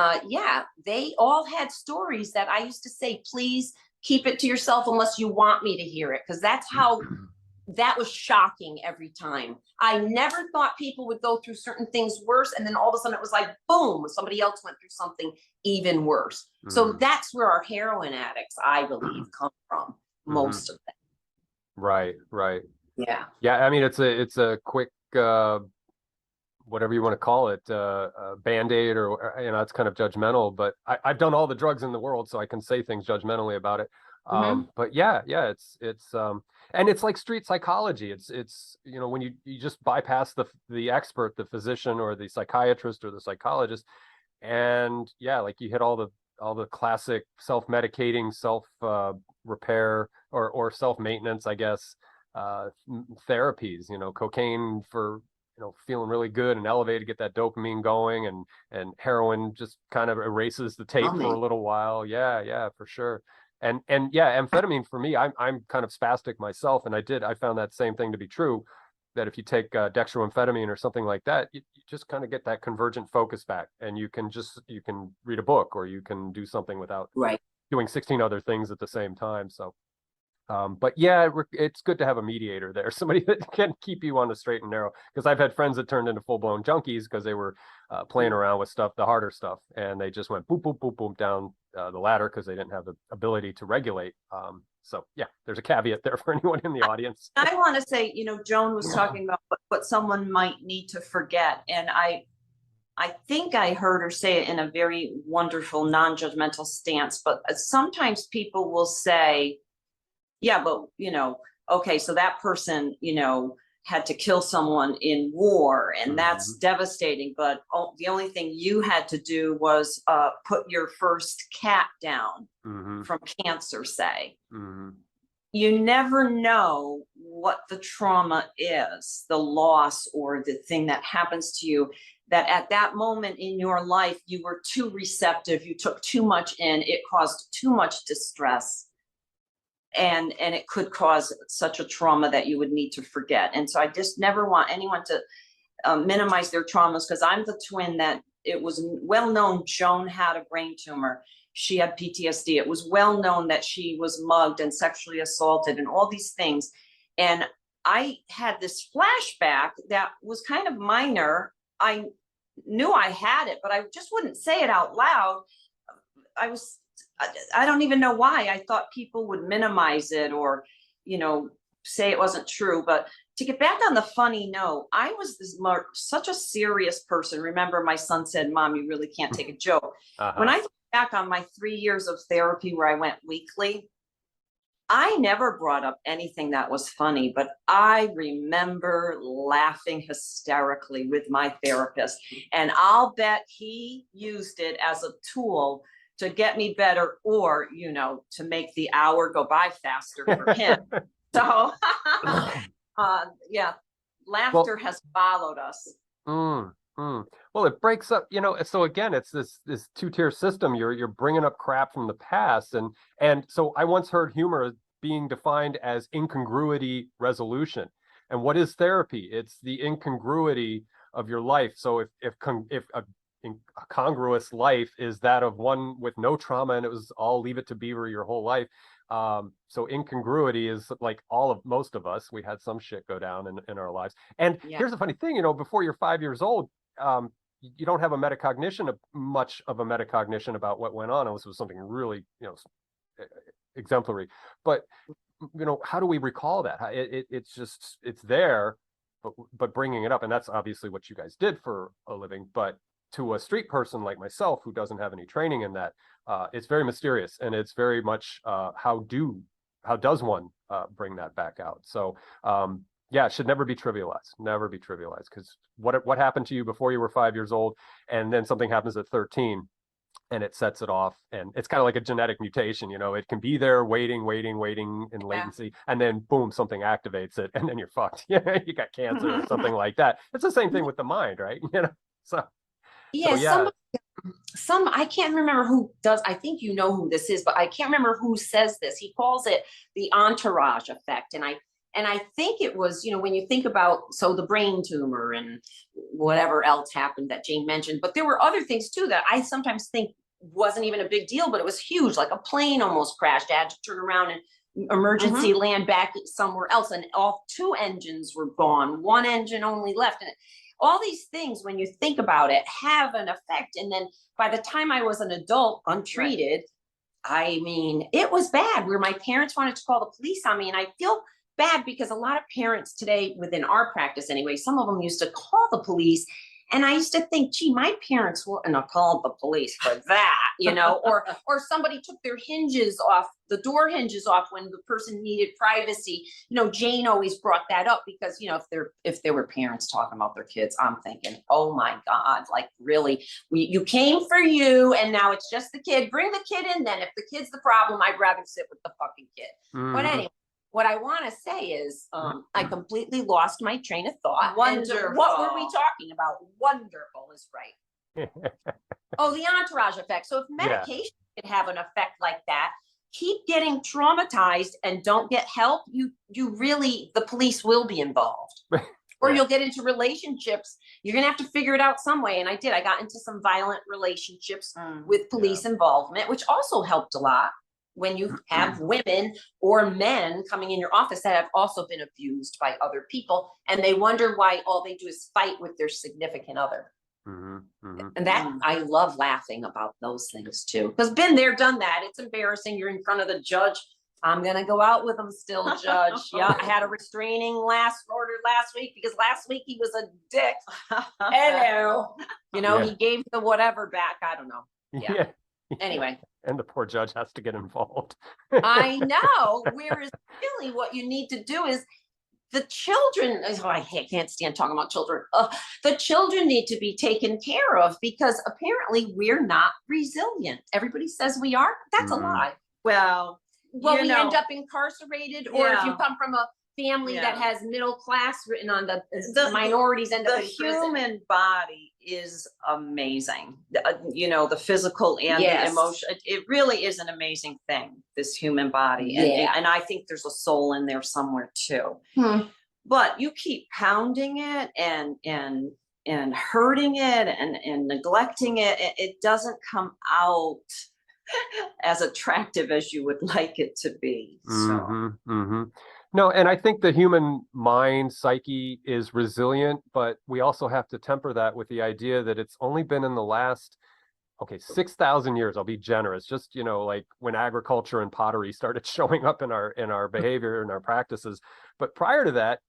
they all had stories that I used to say, please keep it to yourself unless you want me to hear it. Because that's how, that was shocking every time. I never thought people would go through certain things worse. And then all of a sudden it was like, boom, somebody else went through something even worse. So that's where our heroin addicts, I believe, come from, most of them. Right. Yeah. I mean, it's a quick, whatever you want to call it, Band-Aid, or it's kind of judgmental, but I've done all the drugs in the world, so I can say things judgmentally about it. But it's and it's like street psychology. It's when you just bypass the expert, the physician or the psychiatrist or the psychologist, and like you hit all the classic self-medicating, self repair or self-maintenance, I guess, therapies. Cocaine for feeling really good and elevated, get that dopamine going, and heroin just kind of erases the tape for a little while. Yeah, for sure. And amphetamine for me, I'm kind of spastic myself, and I found that same thing to be true, that if you take dextroamphetamine or something like that, you just kind of get that convergent focus back, and you can read a book, or you can do something without doing 16 other things at the same time. So but it's good to have a mediator there, somebody that can keep you on the straight and narrow, because I've had friends that turned into full-blown junkies because they were playing around with the harder stuff, and they just went boom, boom, boom, boom down the ladder because they didn't have the ability to regulate. So there's a caveat there for anyone in the audience. I want to say, Joan was talking about what someone might need to forget, and I think I heard her say it in a very wonderful, non-judgmental stance, but sometimes people will say, yeah, but, okay, so that person, had to kill someone in war, and that's devastating. But the only thing you had to do was put your first cat down from cancer, say. You never know what the trauma is, the loss or the thing that happens to you, that at that moment in your life, you were too receptive, you took too much in, it caused too much distress. And it could cause such a trauma that you would need to forget. And so I just never want anyone to minimize their traumas, because I'm the twin that it was well known Joan had a brain tumor. She had PTSD. It was well known that she was mugged and sexually assaulted and all these things. And I had this flashback that was kind of minor. I knew I had it, but I just wouldn't say it out loud. I don't even know why. I thought people would minimize it or, say it wasn't true. But to get back on the funny note, I was such a serious person. Remember, my son said, "Mom, you really can't take a joke." When I think back on my 3 years of therapy where I went weekly, I never brought up anything that was funny, but I remember laughing hysterically with my therapist. And I'll bet he used it as a tool to get me better, or, to make the hour go by faster for him. So, laughter has followed us. Well, it breaks up, so again, it's this two-tier system. You're bringing up crap from the past. And so I once heard humor being defined as incongruity resolution. And what is therapy? It's the incongruity of your life. So if a congruous life is that of one with no trauma and it was all Leave It to Beaver your whole life. So incongruity is like most of us, we had some shit go down in our lives. And here's the funny thing, before you're 5 years old, you don't have much of a metacognition about what went on, unless it was something really, exemplary. But, how do we recall that? It's there. but bringing it up, and that's obviously what you guys did for a living, but to a street person like myself who doesn't have any training in that, it's very mysterious, and it's very much how does one bring that back out? So yeah, it should never be trivialized, because what happened to you before you were 5 years old, and then something happens at 13 and it sets it off, and it's kind of like a genetic mutation, it can be there waiting in latency, and then boom, something activates it, and then you're fucked. You got cancer or something like that. It's the same thing with the mind, right? So yeah, yeah. some I can't remember who does, I think you know who this is, but I can't remember who says this. He calls it the entourage effect. And I think it was, when you think about, so the brain tumor and whatever else happened that Jane mentioned, but there were other things too that I sometimes think wasn't even a big deal, but it was huge. Like a plane almost crashed. I had to turn around and emergency land back somewhere else, and all 2 engines were gone. 1 engine only left. And all these things, when you think about it, have an effect. And then by the time I was an adult, untreated, I mean, it was bad, where my parents wanted to call the police on me. And I feel bad because a lot of parents today, within our practice anyway, some of them used to call the police. And I used to think, gee, my parents wouldn't have called the police for that, or somebody took their hinges off, the door hinges off when the person needed privacy. Jane always brought that up because, if there were parents talking about their kids, I'm thinking, oh my God, like really, you came for you, and now it's just the kid. Bring the kid in then. If the kid's the problem, I'd rather sit with the fucking kid. But anyway. What I want to say is, I completely lost my train of thought. Wonderful. And what were we talking about? Wonderful is right. Oh, the entourage effect. So if medication could have an effect like that, keep getting traumatized and don't get help, you really, the police will be involved. Or you'll get into relationships. You're going to have to figure it out some way. And I did. I got into some violent relationships with police involvement, which also helped a lot. When you have women or men coming in your office that have also been abused by other people, and they wonder why all they do is fight with their significant other. And that, I love laughing about those things too, because been there, done that. It's embarrassing. You're in front of the judge. I'm going to go out with him still, judge. Yeah, I had a restraining order last week because last week he was a dick. Hello. He gave the whatever back. I don't know. Yeah. Anyway. And the poor judge has to get involved. I know. Whereas really what you need to do is the children, I can't stand talking about children. The children need to be taken care of because apparently we're not resilient. Everybody says we are. That's a lie. Well, we end up incarcerated, or if you come from a family that has middle class written on the minorities end up in prison. The human body is amazing. The physical and the emotion. It really is an amazing thing, this human body. And I think there's a soul in there somewhere too. But you keep pounding it and hurting it and neglecting it. It doesn't come out as attractive as you would like it to be. No, and I think the human mind, psyche is resilient, but we also have to temper that with the idea that it's only been in the last, 6,000 years, I'll be generous, just, like when agriculture and pottery started showing up in our behavior and our practices. But prior to that,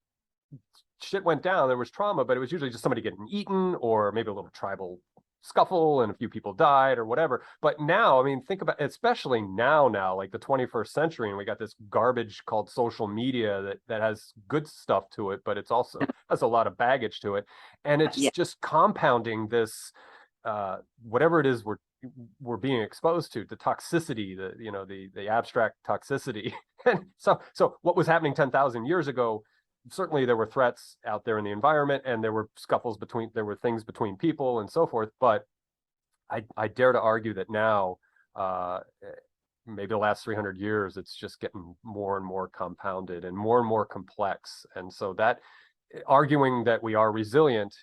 shit went down, there was trauma, but it was usually just somebody getting eaten or maybe a little tribal scuffle and a few people died or whatever. But now, think about, especially now, like the 21st century, and we got this garbage called social media that has good stuff to it, but it's also has a lot of baggage to it. And it's just compounding this, whatever it is we're being exposed to, the toxicity, the abstract toxicity. And so what was happening 10,000 years ago, certainly there were threats out there in the environment, and there were there were things between people and so forth. But I dare to argue that now, maybe the last 300 years, it's just getting more and more compounded and more complex. And so that arguing that we are resilient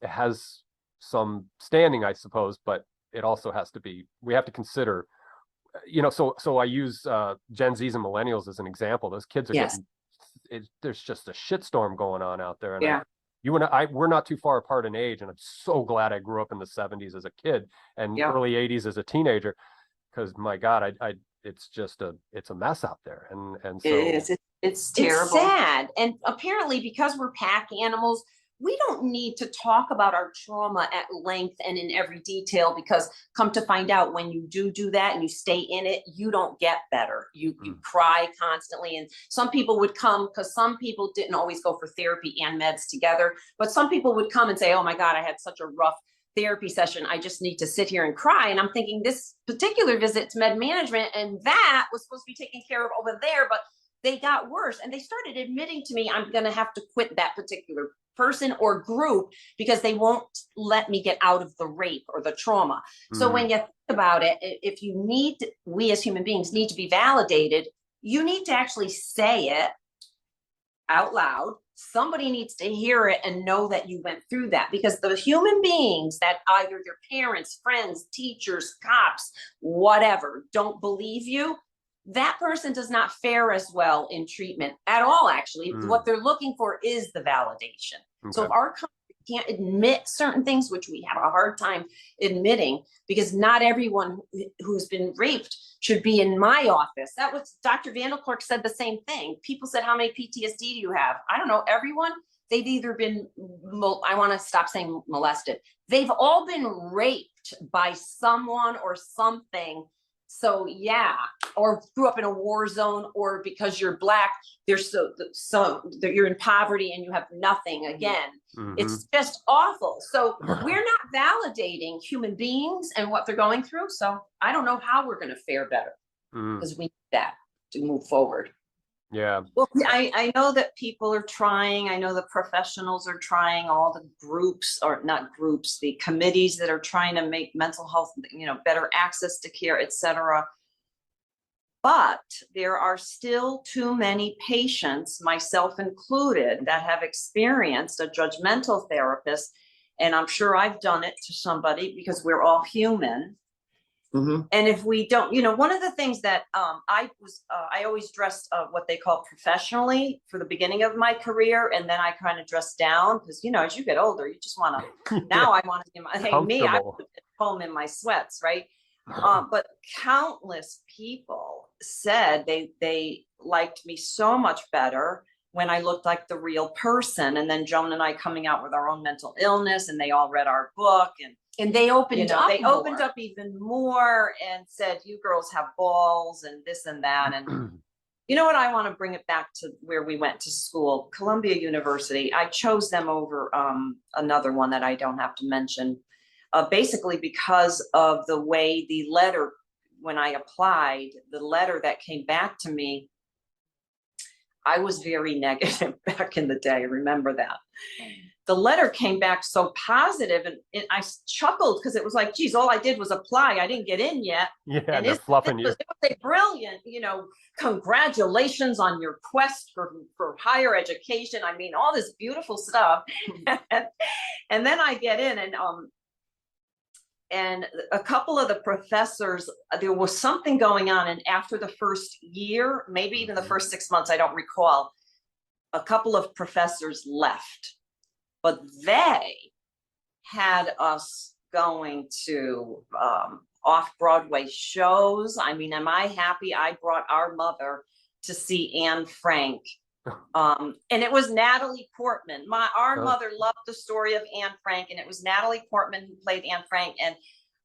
has some standing, I suppose, but it also has to be, we have to consider, so I use Gen Zs and millennials as an example. Those kids are getting, there's just a shitstorm going on out there. And you and I, we're not too far apart in age, and I'm so glad I grew up in the 70s as a kid and early 80s as a teenager, because my God, it's a mess out there. And so It's terrible. It's sad. And apparently, because we're pack animals, we don't need to talk about our trauma at length and in every detail, because come to find out, when you do that and you stay in it, you don't get better. You cry constantly. And some people would come, because some people didn't always go for therapy and meds together, but some people would come and say, oh my God, I had such a rough therapy session. I just need to sit here and cry. And I'm thinking, this particular visit to med management, and that was supposed to be taken care of over there, but they got worse. And they started admitting to me, I'm going to have to quit that particular person or group because they won't let me get out of the rape or the trauma. So when you think about it, if you need, we as human beings need to be validated, you need to actually say it out loud. Somebody needs to hear it and know that you went through that, because the human beings that either your parents, friends, teachers, cops, whatever, don't believe you, that person does not fare as well in treatment at all. Actually, what they're looking for is the validation. Okay. So if our country can't admit certain things, which we have a hard time admitting, because not everyone who's been raped should be in my office. That was Dr. Vanderklark said the same thing. People said, how many PTSD do you have? I don't know. Everyone, they've either been, I want to stop saying molested. They've all been raped by someone or something. So yeah, or grew up in a war zone, or because you're Black, there's so you're in poverty and you have nothing. Again, it's just awful. So we're not validating human beings and what they're going through. So I don't know how we're going to fare better, because we need that to move forward. Yeah. Well, I know that people are trying. I know the professionals are trying, all the groups, or not groups, the committees that are trying to make mental health, better access to care, etc. But there are still too many patients, myself included, that have experienced a judgmental therapist. And I'm sure I've done it to somebody, because we're all human. And if we don't, one of the things that I always dressed what they call professionally for the beginning of my career. And then I kind of dressed down, because, as you get older, you just want to, now I want to, hey, me, I was at home in my sweats, right? But countless people said they liked me so much better when I looked like the real person. And then Joan and I coming out with our own mental illness, and they all read our book, and they opened up. They opened up even more and said, you girls have balls and this and that. And you know what? I want to bring it back to where we went to school, Columbia University. I chose them over another one that I don't have to mention, basically because of the way the letter, when I applied, the letter that came back to me, I was very negative back in the day. Remember that. The letter came back so positive, and I chuckled, because it was like, geez, all I did was apply. I didn't get in yet. Yeah, and they're fluffing you. It was a brilliant, congratulations on your quest for higher education. I mean, all this beautiful stuff. And then I get in, and a couple of the professors, there was something going on. And after the first year, maybe even the first 6 months, I don't recall, a couple of professors left. But they had us going to off-Broadway shows. I mean, am I happy I brought our mother to see Anne Frank? And it was Natalie Portman. Our mother loved the story of Anne Frank, and it was Natalie Portman who played Anne Frank. And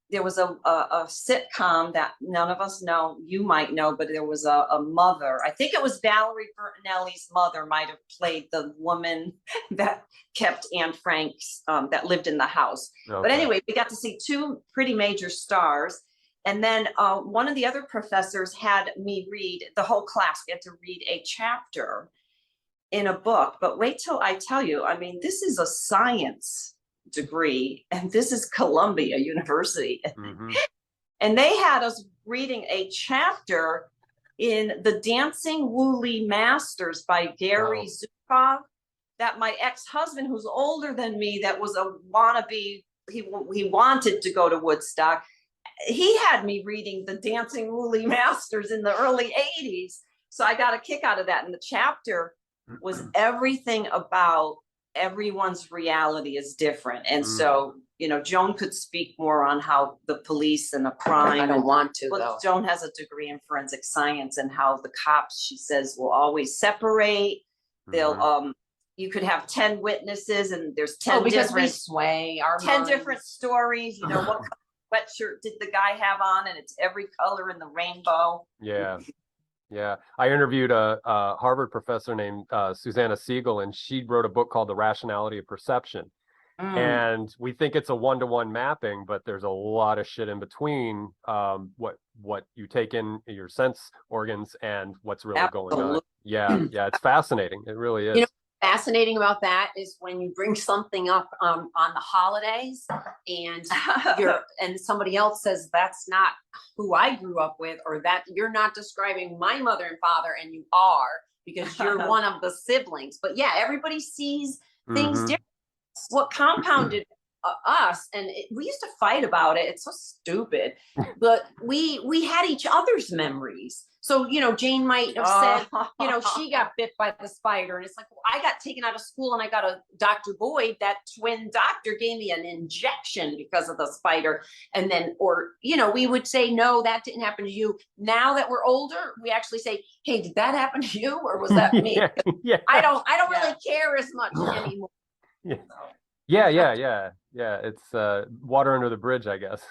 there was a sitcom that none of us know, you might know, but there was a mother. I think it was Valerie Bertinelli's mother might have played the woman that kept Anne Frank's, that lived in the house. Okay. But anyway, we got to see two pretty major stars. And then one of the other professors had me read, the whole class, we had to read a chapter in a book. But wait till I tell you, I mean, this is a science degree, and this is Columbia University. And they had us reading a chapter in The Dancing Woolly Masters by Gary Zukov, that my ex-husband, who's older than me, that was a wannabe, he wanted to go to Woodstock. He had me reading The Dancing Woolly Masters in the early 80s. So I got a kick out of that. And the chapter was everything about everyone's reality is different. And so, Joan could speak more on how the police and the crime. I don't want to, Well, though. Joan has a degree in forensic science, and how the cops, she says, will always separate. They'll, you could have 10 witnesses and there's 10 because we different, sway our 10 minds. different stories, what color sweatshirt did the guy have on, and it's every color in the rainbow. Yeah. Yeah. I interviewed a Harvard professor named Susanna Siegel, and she wrote a book called The Rationality of Perception. And we think it's a one-to-one mapping, but there's a lot of shit in between what you take in your sense organs and what's really going on. Yeah. Yeah. It's fascinating. It really is. Fascinating about that is when you bring something up on the holidays and and somebody else says that's not who I grew up with, or that you're not describing my mother and father, and you are, because you're one of the siblings. But yeah, everybody sees things different. What compounded us, and we used to fight about it. It's so stupid, but we had each other's memories. So, Jane might have said, she got bit by the spider, and it's like, well, I got taken out of school and I got a Dr. Boyd, that twin doctor, gave me an injection because of the spider. And then, we would say, no, that didn't happen to you. Now that we're older, we actually say, hey, did that happen to you? Or was that me? Yeah. I don't really care as much anymore. Yeah. It's water under the bridge, I guess.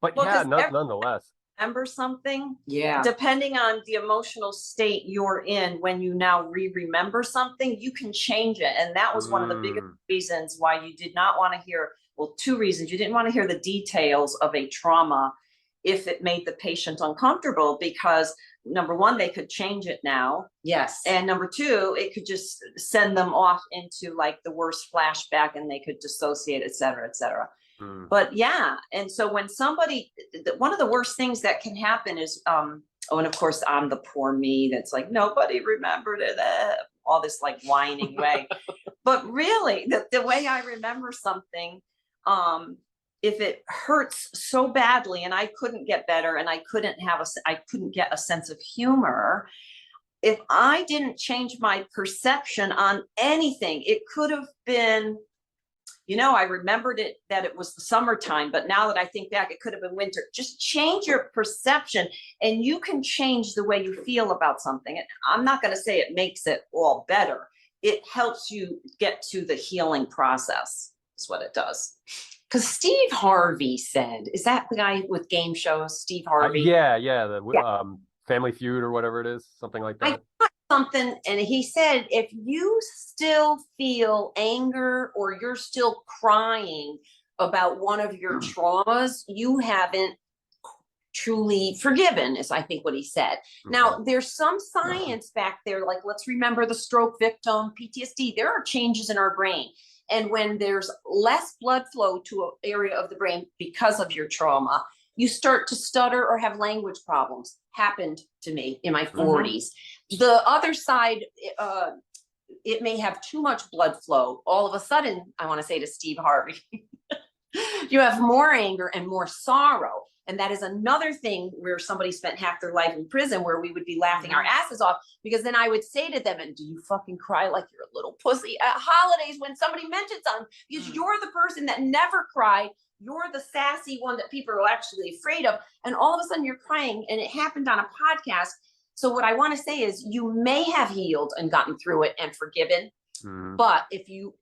But nonetheless. Remember something? Yeah. Depending on the emotional state you're in, when you now remember something, you can change it. And that was one of the biggest reasons why you did not want to hear, well, two reasons. You didn't want to hear the details of a trauma if it made the patient uncomfortable, because number one, they could change it now. Yes. And number two, it could just send them off into like the worst flashback, and they could dissociate, et cetera, et cetera. But yeah, and so when somebody, one of the worst things that can happen is, and of course I'm the poor me that's like, nobody remembered it, all this like whining way. But really, the way I remember something, if it hurts so badly and I couldn't get better, and I couldn't get a sense of humor, if I didn't change my perception on anything, it could have been, I remembered it that it was the summertime, but now that I think back, it could have been winter. Just change your perception, and you can change the way you feel about something. And I'm not going to say it makes it all better. It helps you get to the healing process, is what it does. Because Steve Harvey said, is that the guy with game shows, Steve Harvey? The Family Feud or whatever it is, something like that. Something, and he said, if you still feel anger or you're still crying about one of your traumas, you haven't truly forgiven, is I think what he said. Now, there's some science back there, like let's remember the stroke victim, PTSD. There are changes in our brain. And when there's less blood flow to an area of the brain because of your trauma, you start to stutter or have language problems. Happened to me in my 40s. The other side, it may have too much blood flow. All of a sudden, I want to say to Steve Harvey, you have more anger and more sorrow. And that is another thing where somebody spent half their life in prison, where we would be laughing our asses off, because then I would say to them, and do you fucking cry like you're a little pussy at holidays when somebody mentions something? Because you're the person that never cried. You're the sassy one that people are actually afraid of. And all of a sudden you're crying, and it happened on a podcast. So what I want to say is, you may have healed and gotten through it and forgiven, but if you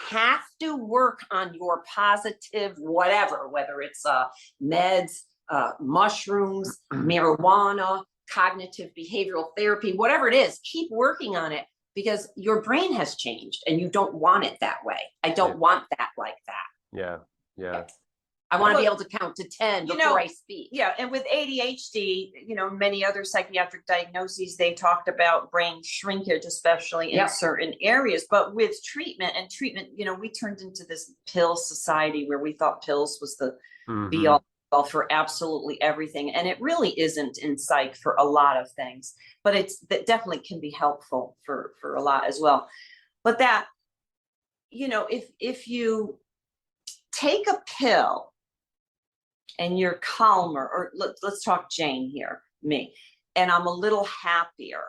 have to work on your positive, whatever, whether it's meds, mushrooms, marijuana, cognitive behavioral therapy, whatever it is, keep working on it, because your brain has changed and you don't want it that way. I don't want that like that. Yeah. I want to be able to count to 10 before I speak. Yeah. And with ADHD, many other psychiatric diagnoses, they talked about brain shrinkage, especially in certain areas. But with treatment, we turned into this pill society where we thought pills was the be all for absolutely everything. And it really isn't in psych for a lot of things, but that definitely can be helpful for a lot as well. But that, if you take a pill and you're calmer, or let's talk Jane here, me, and I'm a little happier,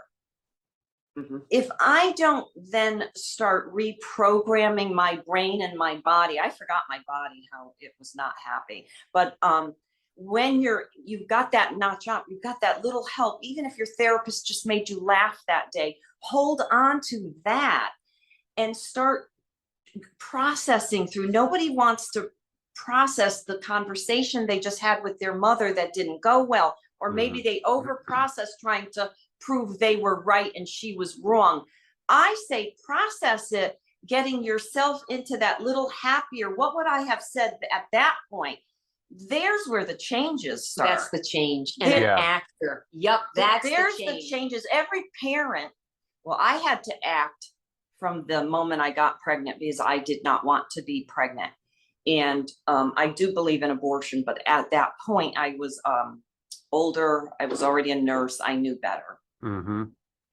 If I don't then start reprogramming my brain and my body, I forgot my body, how it was not happy. But when you've got that notch up, you've got that little help, even if your therapist just made you laugh that day, hold on to that and start processing through. Nobody wants to process the conversation they just had with their mother that didn't go well, or maybe they over process trying to prove they were right and she was wrong. I say process it, getting yourself into that little happier, what would I have said at that point? There's where the changes start. That's the change. And an actor. Yep, that's there's the change. The changes. Every parent, well, I had to act from the moment I got pregnant because I did not want to be pregnant. And I do believe in abortion, but at that point I was older. I was already a nurse. I knew better.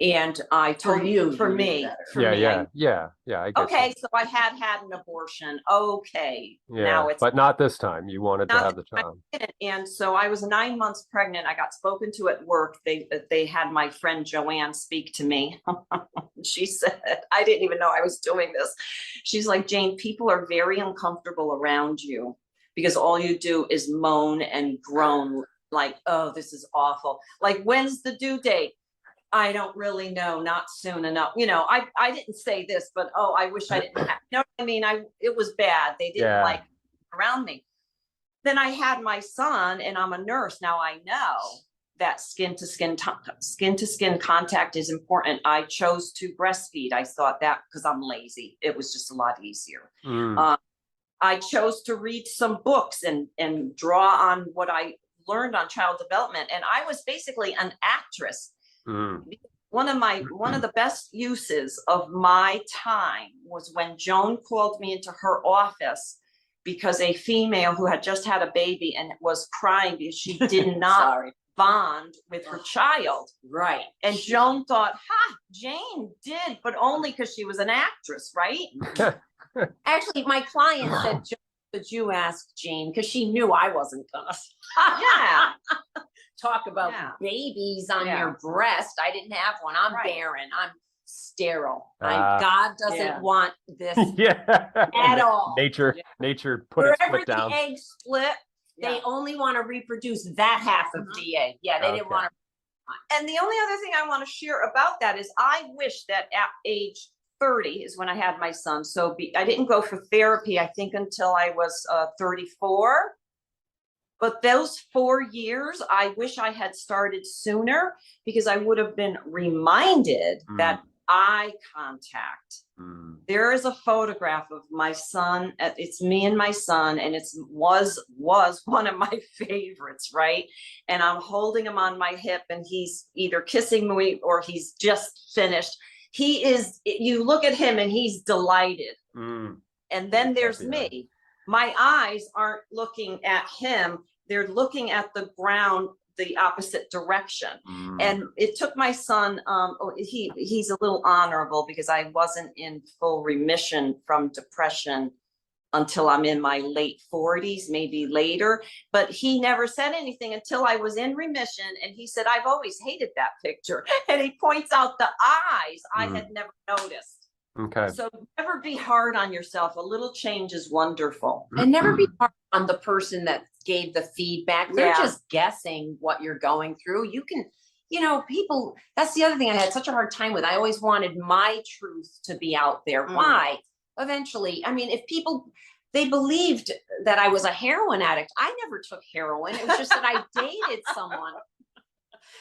And I told you, for me, I get okay, you. so I had an abortion. Okay, now it's, but not this time. You wanted to have the child. And so I was 9 months pregnant. I got spoken to at work. They had my friend Joan speak to me. She said, I didn't even know I was doing this. She's like, Jane, people are very uncomfortable around you because all you do is moan and groan like, oh, this is awful. Like, when's the due date? I don't really know, not soon enough. You know, I didn't say this, but oh, I wish I didn't have, you know what I mean? it was bad. They didn't like around me. Then I had my son and I'm a nurse. Now I know that skin to skin contact is important. I chose to breastfeed. I thought that because I'm lazy, it was just a lot easier. I chose to read some books and draw on what I learned on child development. And I was basically an actress. One of the best uses of my time was when Joan called me into her office because a female who had just had a baby and was crying because she did not bond with her child. Right. And Joan thought, Jane did, but only because she was an actress, right? Actually, my client said, could you ask Jane? Because she knew I wasn't gonna talk about babies on your breast. I didn't have one. I'm barren. I'm sterile. God doesn't want this at all. Nature put its foot down. Wherever the egg split, they only want to reproduce that half of the egg. Yeah, they didn't want to. And the only other thing I want to share about that is I wish that at age 30 is when I had my son. So I didn't go for therapy, I think, until I was 34. But those 4 years, I wish I had started sooner because I would have been reminded that eye contact. There is a photograph of my son. It's me and my son, and it was one of my favorites, right? And I'm holding him on my hip, and he's either kissing me or he's just finished. He is, you look at him and he's delighted. And then there's me. My eyes aren't looking at him. They're looking at the ground, the opposite direction. And it took my son, he's a little honorable because I wasn't in full remission from depression until I'm in my late 40s, maybe later. But he never said anything until I was in remission. And he said, I've always hated that picture. And he points out the eyes I had never noticed. Okay. So never be hard on yourself. A little change is wonderful. And never be hard on the person that gave the feedback. They're just guessing what you're going through. You can, you know, people, that's the other thing I had such a hard time with. I always wanted my truth to be out there. Why? Eventually, I mean, if people, they believed that I was a heroin addict. I never took heroin. It was just that I dated someone.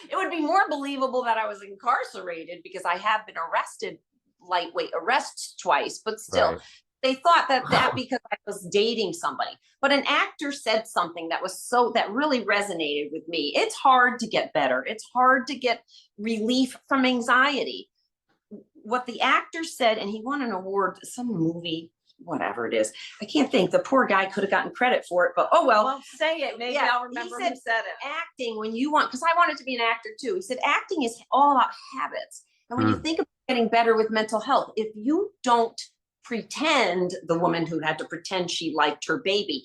It would be more believable that I was incarcerated because I have been arrested, lightweight arrests twice, but still they thought that because I was dating somebody. But an actor said something that was that really resonated with me. It's hard to get better. It's hard to get relief from anxiety. What the actor said, and he won an award, some movie, whatever it is. I can't think. The poor guy could have gotten credit for it, but oh well. Well, say it. Maybe I'll remember who said it. Acting, when you want, because I wanted to be an actor too. He said acting is all about habits. And when you think about getting better with mental health, if you don't pretend, the woman who had to pretend she liked her baby,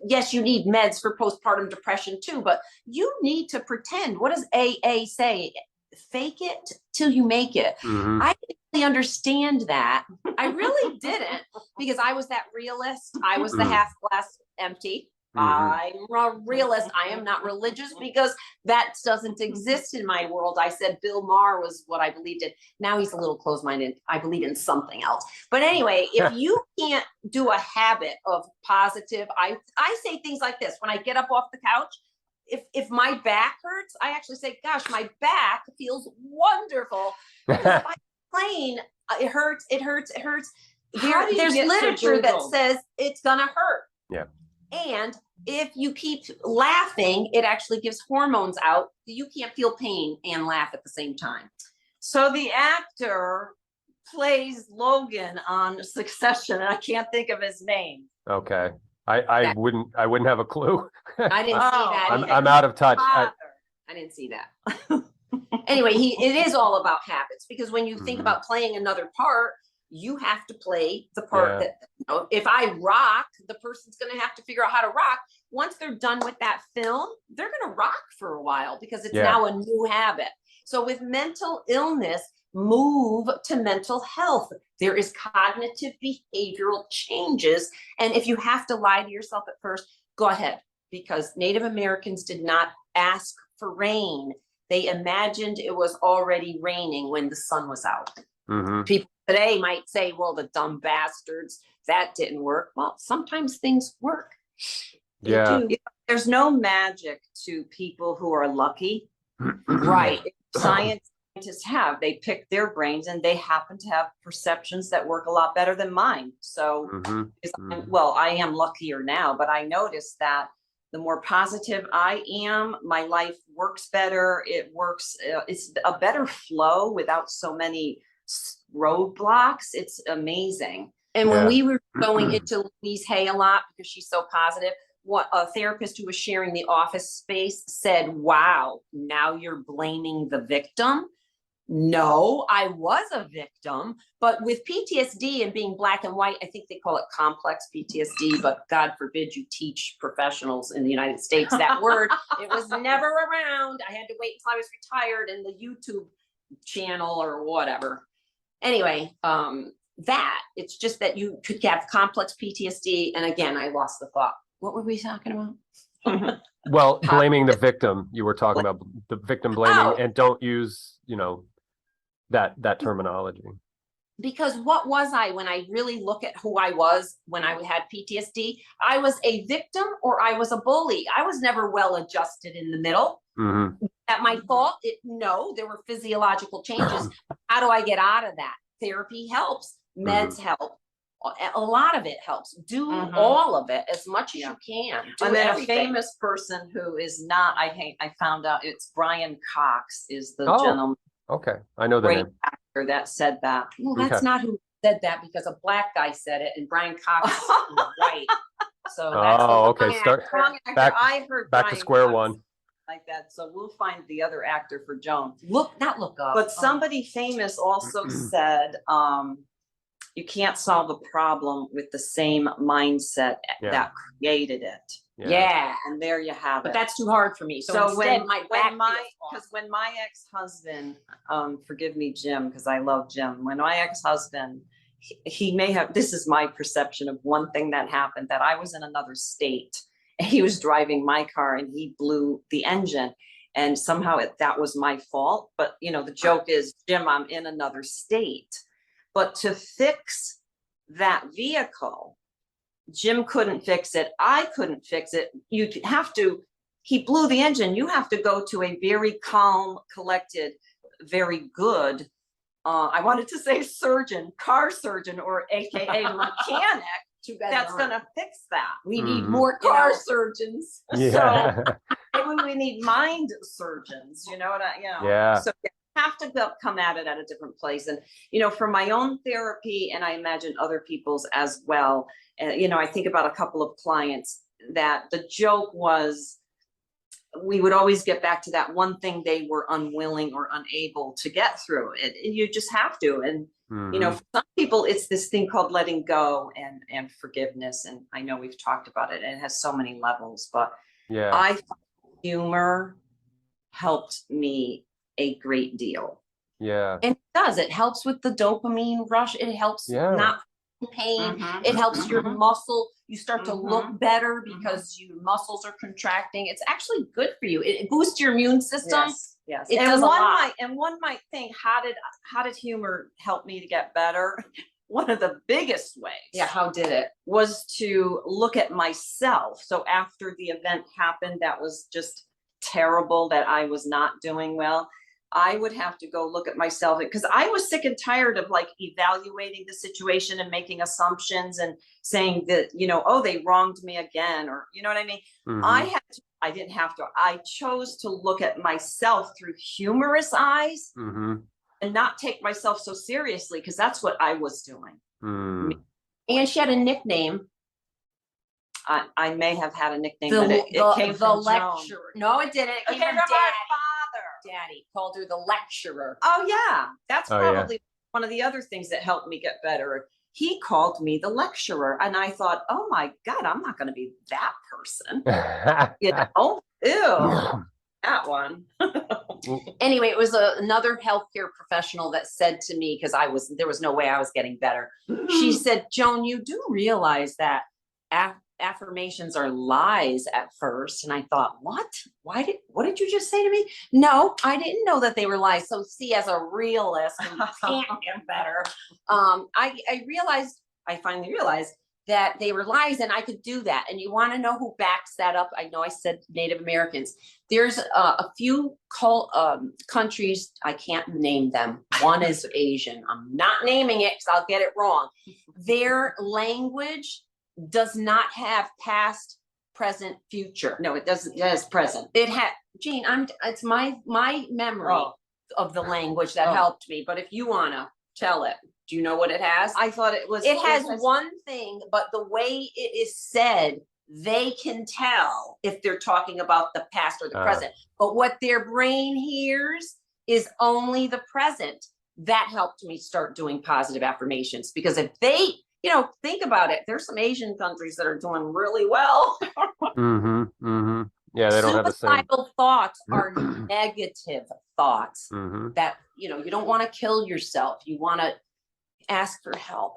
yes, you need meds for postpartum depression too, but you need to pretend. What does AA say? fake it till you make it. Mhm. I didn't really understand that. I really didn't, because I was that realist. I was the half glass empty. I'm a realist. I am not religious because that doesn't exist in my world. I said Bill Maher was what I believed in. Now he's a little closed-minded. I believe in something else. But anyway, if you can't do a habit of positive, I say things like this when I get up off the couch. If my back hurts, I actually say, gosh, my back feels wonderful. Because if I complain, it hurts. There's literature that says it's gonna hurt. Yeah. And if you keep laughing, it actually gives hormones out. You can't feel pain and laugh at the same time. So the actor plays Logan on Succession, and I can't think of his name. Okay. I wouldn't have a clue. I didn't see that. I'm out of touch. I didn't see that. Anyway, it is all about habits, because when you think about playing another part, you have to play the part that, if I rock, the person's going to have to figure out how to rock. Once they're done with that film, they're going to rock for a while because it's now a new habit. So with mental illness, move to mental health. There is cognitive behavioral changes. And if you have to lie to yourself at first, go ahead, because Native Americans did not ask for rain. They imagined it was already raining when the sun was out. People today might say, well, the dumb bastards, that didn't work. Well, sometimes things work. Yeah. There's no magic to people who are lucky. Right. Scientists have. They pick their brains, and they happen to have perceptions that work a lot better than mine. So, well, I am luckier now, but I noticed that the more positive I am, my life works better. It works. It's a better flow without so many roadblocks. It's amazing. And when we were going into Louise Hay a lot, because she's so positive, what a therapist who was sharing the office space said, wow, now you're blaming the victim. No, I was a victim, but with PTSD and being black and white, I think they call it complex PTSD, but God forbid you teach professionals in the United States that word. It was never around. I had to wait until I was retired in the YouTube channel or whatever. Anyway, it's just that you could have complex PTSD. And again, I lost the thought. What were we talking about? Well, blaming the victim. You were talking about the victim blaming, and don't use, that terminology. Because what was I when I really look at who I was when I had PTSD? I was a victim or I was a bully. I was never well adjusted in the middle. At my fault? No, there were physiological changes. How do I get out of that? Therapy helps. Meds help. A lot of it helps. Do all of it as much as you can. And then a famous person who is not, I found out it's Brian Cox is the gentleman. Okay. I know the name. Actor that said that. Well, that's not who said that, because a black guy said it and Brian Cox is white. So that's okay. Start back, I heard back Brian to square Cox one. Like that. So we'll find the other actor for Joan. Look up. But somebody famous also said, you can't solve a problem with the same mindset that created it. Yeah. And there you have it. But that's too hard for me. So instead, when my ex-husband, forgive me, Jim, because I love Jim. When my ex-husband, he may have, this is my perception of one thing that happened, that I was in another state. He was driving my car and he blew the engine, and somehow that was my fault. But the joke is, Jim, I'm in another state. But to fix that vehicle, Jim couldn't fix it. I couldn't fix it. He blew the engine. You have to go to a very calm, collected, very good, I wanted to say car surgeon, or AKA mechanic. That's going to fix that. We need more car surgeons. Yeah. So we need mind surgeons, Yeah. So you have to come at it at a different place. And, for my own therapy, and I imagine other people's as well, I think about a couple of clients that the joke was, we would always get back to that one thing they were unwilling or unable to get through it. You just have to. And, for some people, it's this thing called letting go and forgiveness. And I know we've talked about it, and it has so many levels, but I thought humor helped me a great deal. Yeah. And it does. It helps with the dopamine rush. It helps not pain. It helps your muscle. You start to look better because your muscles are contracting. It's actually good for you. It boosts your immune system. Yes. It And does a one lot. might think, how did humor help me to get better? One of the biggest ways. Yeah, how did it? Was to look at myself. So after the event happened, that was just terrible, that I was not doing well. I would have to go look at myself because I was sick and tired of like evaluating the situation and making assumptions and saying that, oh, they wronged me again, or you know what I mean? I didn't have to. I chose to look at myself through humorous eyes and not take myself so seriously, because that's what I was doing. And she had a nickname. I may have had a nickname, but it came from the lecturer. Joan. No, it didn't. It came from my father. Daddy called her the lecturer. Oh yeah, that's probably one of the other things that helped me get better. He called me the lecturer, and I thought, oh my God, I'm not going to be that person. Ew, that one. Anyway, it was another healthcare professional that said to me, because there was no way I was getting better. She said, Joan, you do realize that affirmations are lies at first. And I thought, what did you just say to me? No, I didn't know that they were lies. So see, as a realist, you can't get better. I finally realized that they were lies, and I could do that. And you want to know who backs that up? I know I said Native Americans. There's a few countries, I can't name them. One is Asian. I'm not naming it because I'll get it wrong. Their language does not have past, present, future. No, it doesn't. It has present. Jean, it's my memory of the language that helped me. But if you want to tell it, do you know what it has? I thought it has one thing, but the way it is said, they can tell if they're talking about the past or the present. But what their brain hears is only the present. That helped me start doing positive affirmations, because if they, think about it. There's some Asian countries that are doing really well. Yeah, they don't have the same. Suicidal thoughts are negative thoughts that, you don't want to kill yourself. You want to ask for help.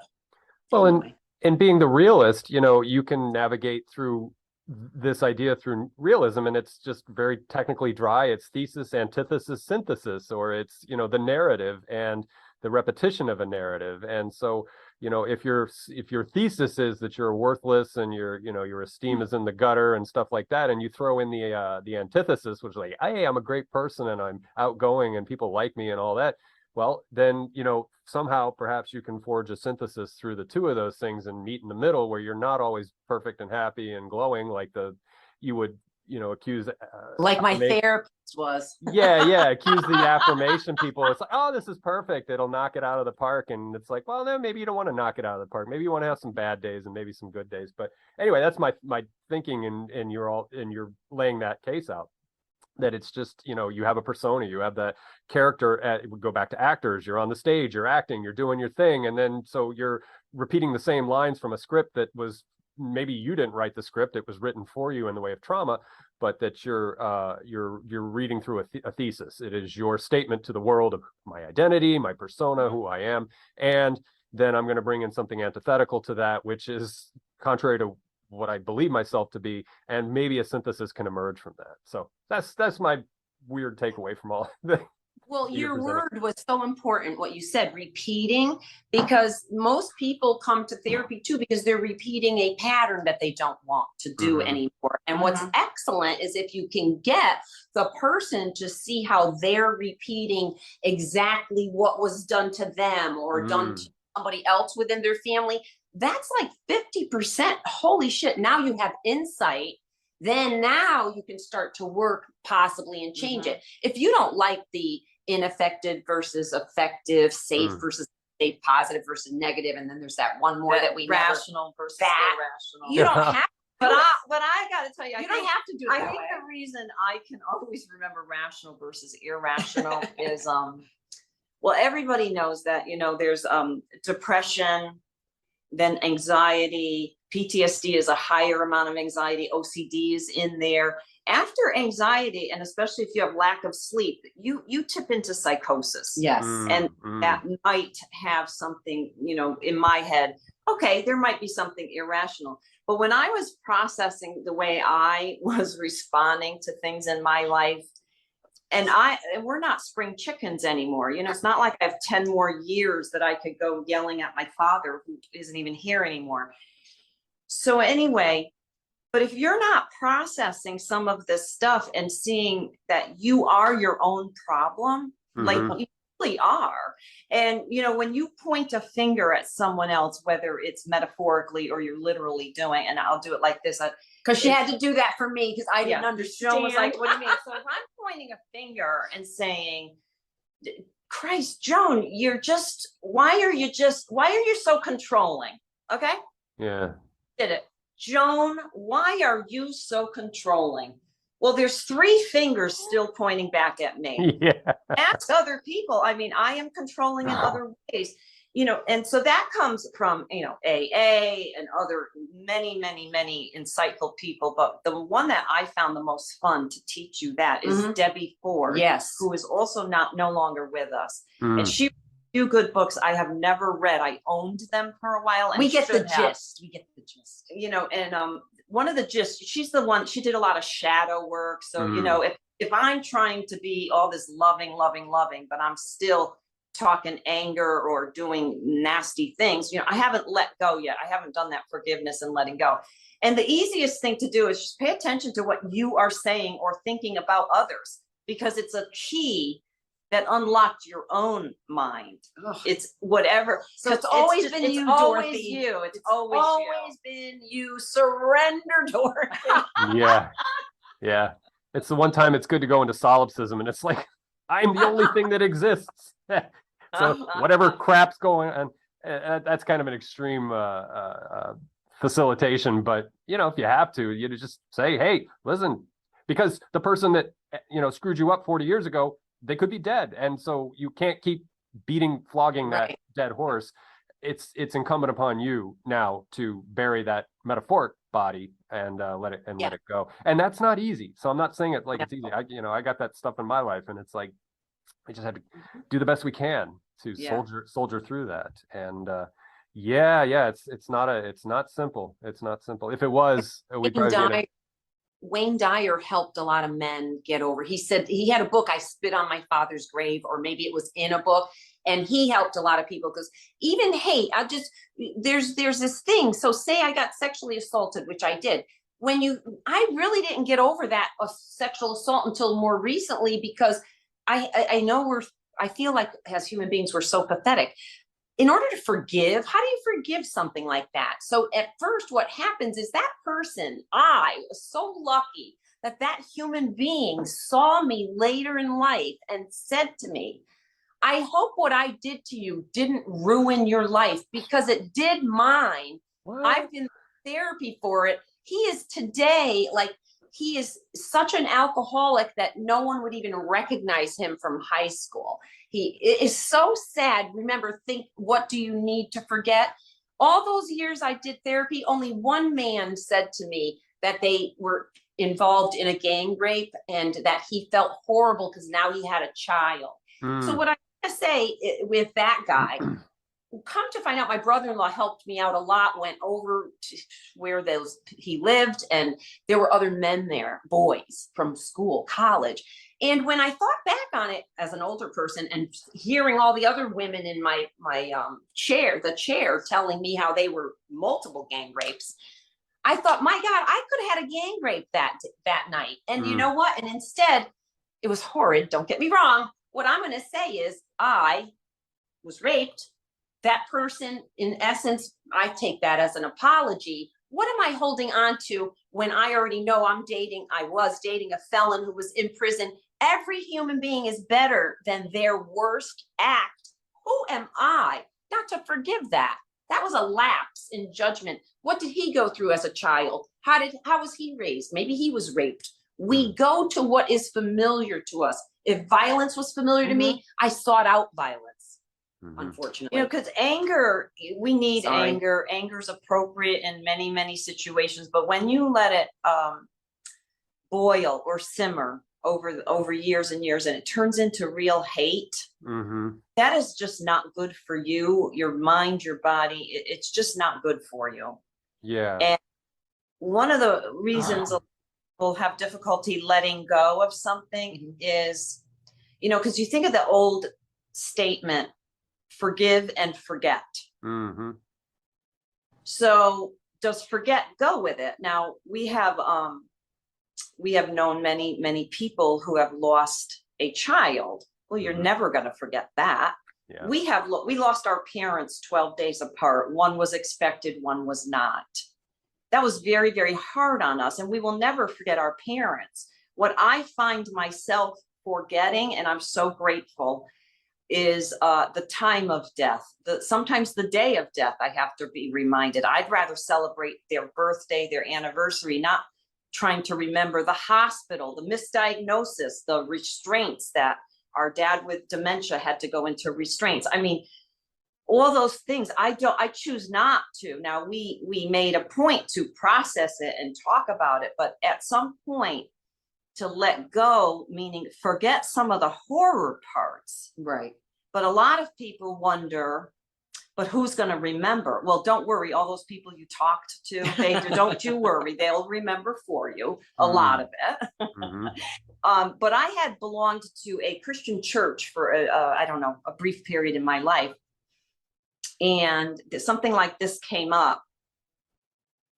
Well, anyway. And being the realist, you can navigate through this idea through realism, and it's just very technically dry. It's thesis, antithesis, synthesis, or it's, the narrative and the repetition of a narrative. And so, if your thesis is that you're worthless and your esteem is in the gutter and stuff like that, and you throw in the antithesis, which is like, hey, I'm a great person and I'm outgoing and people like me and all that, well, then, somehow perhaps you can forge a synthesis through the two of those things and meet in the middle, where you're not always perfect and happy and glowing like you would accuse like my therapist was. Accuse the affirmation people. It's like, oh, this is perfect, it'll knock it out of the park. And it's like, well, no, maybe you don't want to knock it out of the park. Maybe you want to have some bad days and maybe some good days. But anyway, that's my thinking, and you're laying that case out, that it's just, you have a persona, you have the character. Go back to actors, you're on the stage, you're acting, you're doing your thing, and then so you're repeating the same lines from a script that was, maybe you didn't write the script, it was written for you in the way of trauma, but that you're reading through a thesis. It is your statement to the world of my identity, my persona, who I am, and then I'm going to bring in something antithetical to that, which is contrary to what I believe myself to be, and maybe a synthesis can emerge from that. So that's my weird takeaway from all the Well, your word was so important, what you said, repeating, because most people come to therapy too because they're repeating a pattern that they don't want to do anymore. And what's excellent is if you can get the person to see how they're repeating exactly what was done to them or done to somebody else within their family. That's like 50%. Holy shit. Now you have insight. Then now you can start to work possibly and change it. If you don't like the ineffective versus effective, safe versus safe, positive versus negative, and then there's that one more that we rational versus irrational. You don't have to. But I got to tell you, you don't have to do it. I think the reason I can always remember rational versus irrational is well, everybody knows that, there's depression, then anxiety, PTSD is a higher amount of anxiety. OCD is in there. After anxiety, and especially if you have lack of sleep, you tip into psychosis. Yes. And that might have something, you know, in my head, okay, there might be something irrational. But when I was processing the way I was responding to things in my life, and we're not spring chickens anymore. You know, it's not like I have 10 more years that I could go yelling at my father who isn't even here anymore. So anyway, but if you're not processing some of this stuff and seeing that you are your own problem, like you really are. And, you know, when you point a finger at someone else, whether it's metaphorically or you're literally doing, and I'll do it like this. Because she had to do that for me because I didn't understand. Joan was like, what do you mean? So if I'm pointing a finger and saying, Christ, Joan, why are you so controlling? Okay. Yeah. Did it. Joan, why are you so controlling? Well, there's 3 fingers still pointing back at me. Yeah. Ask other people. I mean, I am controlling in other ways, you know, and so that comes from, you know, AA and other many insightful people. But the one that I found the most fun to teach you that is Debbie Ford, yes, who is also no longer with us. And she few good books I have never read. I owned them for a while. And we get the gist. We get the gist. You know, and one of the gist, she's the one, she did a lot of shadow work. So, you know, if I'm trying to be all this loving, but I'm still talking anger or doing nasty things, you know, I haven't let go yet. I haven't done that forgiveness and letting go. And the easiest thing to do is just pay attention to what you are saying or thinking about others, because it's a key that unlocked your own mind. Ugh. It's whatever. So it's always been you, Dorothy. Always you. It's always been you. Surrender, Dorothy. Yeah. Yeah. It's the one time it's good to go into solipsism, and it's like, I'm the only thing that exists. So whatever crap's going on, that's kind of an extreme facilitation. But, you know, if you have to, you just say, hey, listen, because the person that, you know, screwed you up 40 years ago, they could be dead. And so you can't keep flogging that dead horse. It's incumbent upon you now to bury that metaphoric body and let it go. And that's not easy. So I'm not saying it like it's easy. I got that stuff in my life, and it's like, we just have to do the best we can to soldier through that. And it's not simple. It's not simple. If it was, we'd probably Wayne Dyer helped a lot of men get over. He said he had a book, I Spit on My Father's Grave, or maybe it was in a book, and he helped a lot of people, because even hate, there's this thing. So say I got sexually assaulted, which I did. I really didn't get over that sexual assault until more recently, because I feel like as human beings, we're so pathetic. In order to forgive, how do you forgive something like that? So at first, what happens is that person, I was so lucky that human being saw me later in life and said to me, I hope what I did to you didn't ruin your life, because it did mine. What? I've been in therapy for it. He is today, he is such an alcoholic that no one would even recognize him from high school. It is so sad. Remember, what do you need to forget? All those years I did therapy, only one man said to me that they were involved in a gang rape and that he felt horrible because now he had a child. So what I want to say with that guy, come to find out, my brother-in-law helped me out a lot, went over to where he lived, and there were other men there, boys from school, college. And when I thought back on it as an older person and hearing all the other women in my chair telling me how they were multiple gang rapes, I thought, my God, I could have had a gang rape that night. And you know what? And instead, it was horrid. Don't get me wrong. What I'm going to say is I was raped. That person, in essence, I take that as an apology. What am I holding on to when I already know I was dating a felon who was in prison? Every human being is better than their worst act. Who am I not to forgive that? That was a lapse in judgment. What did he go through as a child? How was he raised? Maybe he was raped. We go to what is familiar to us. If violence was familiar to me, I sought out violence. unfortunately. You know, because anger, we need Sorry. anger. Anger's appropriate in many, many situations, but when you let it boil or simmer over years and years, and it turns into real hate, that is just not good for you, your mind, your body. It's just not good for you. Yeah. And one of the reasons people have difficulty letting go of something is, you know, because you think of the old statement, forgive and forget. So does forget go with it? Now we have known many people who have lost a child. Well, you're never going to forget that. Yeah. We lost our parents 12 days apart. One was expected, one was not. That was very, very hard on us, and we will never forget our parents. What I find myself forgetting, and I'm so grateful, is the time of death. Sometimes the day of death, I have to be reminded. I'd rather celebrate their birthday, their anniversary, not trying to remember the hospital, the misdiagnosis, the restraints that our dad with dementia had to go into restraints. I mean, all those things, I choose not to. Now we made a point to process it and talk about it, but at some point to let go, meaning forget some of the horror parts. Right. But a lot of people wonder, but who's going to remember? Well, don't worry. All those people you talked to, don't you worry. They'll remember for you a lot of it. But I had belonged to a Christian church for, I don't know, a brief period in my life. And something like this came up.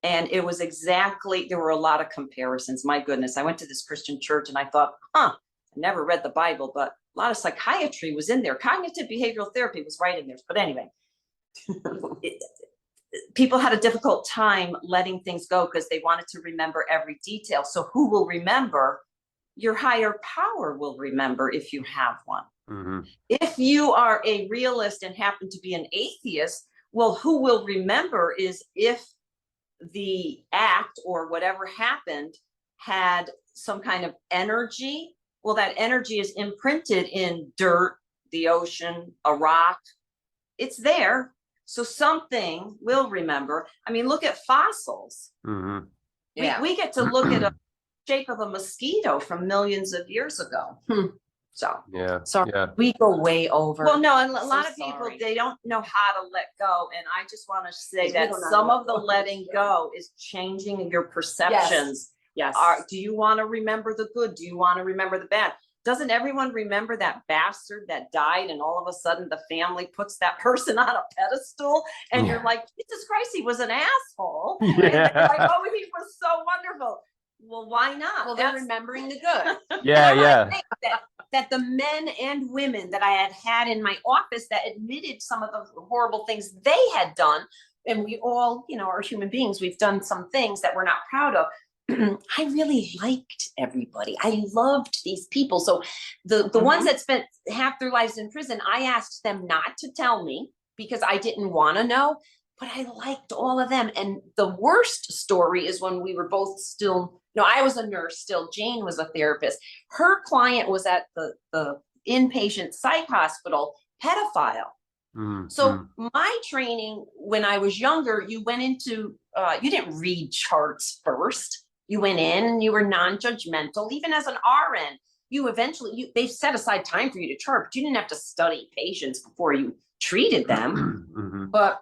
And it was there were a lot of comparisons. My goodness, I went to this Christian church and I thought, I never read the Bible, but a lot of psychiatry was in there. Cognitive behavioral therapy was right in there. But anyway, people had a difficult time letting things go because they wanted to remember every detail. So who will remember? Your higher power will remember if you have one. If you are a realist and happen to be an atheist, well, who will remember is if the act or whatever happened had some kind of energy. Well, that energy is imprinted in dirt, the ocean, a rock. It's there. So something will remember. I mean, look at fossils. Yeah. We get to look at a shape of a mosquito from millions of years ago. So we go way over. Well, no, and a lot of people, they don't know how to let go. And I just want to say that some of the letting go is changing your perceptions. Yes. Do you want to remember the good? Do you want to remember the bad? Doesn't everyone remember that bastard that died and all of a sudden the family puts that person on a pedestal and you're like, Jesus Christ, he was an asshole. And they're like, oh, he was so wonderful. Well, why not? Well, they're remembering the good. Yeah. That the men and women that I had in my office that admitted some of the horrible things they had done, and we all, you know, are human beings. We've done some things that we're not proud of. I really liked everybody. I loved these people. So the ones that spent half their lives in prison, I asked them not to tell me because I didn't want to know, but I liked all of them. And the worst story is when we were both still, I was a nurse still. Jane was a therapist. Her client was at the inpatient psych hospital, pedophile. So my training when I was younger, you went into, you didn't read charts first. You went in and you were non-judgmental. Even as an RN, they set aside time for you to chart, but you didn't have to study patients before you treated them. But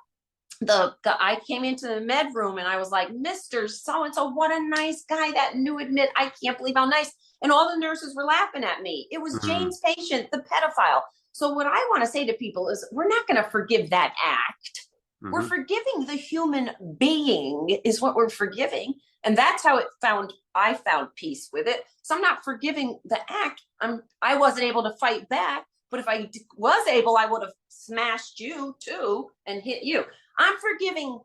I came into the med room and I was like, Mr. So-and-so, what a nice guy, that new admit. I can't believe how nice. And all the nurses were laughing at me. It was Jane's patient, the pedophile. So what I want to say to people is we're not going to forgive that act. We're forgiving the human being is what we're forgiving. And that's how I found peace with it. So I'm not forgiving the act. I wasn't able to fight back, but if I was able, I would have smashed you too and hit you. I'm forgiving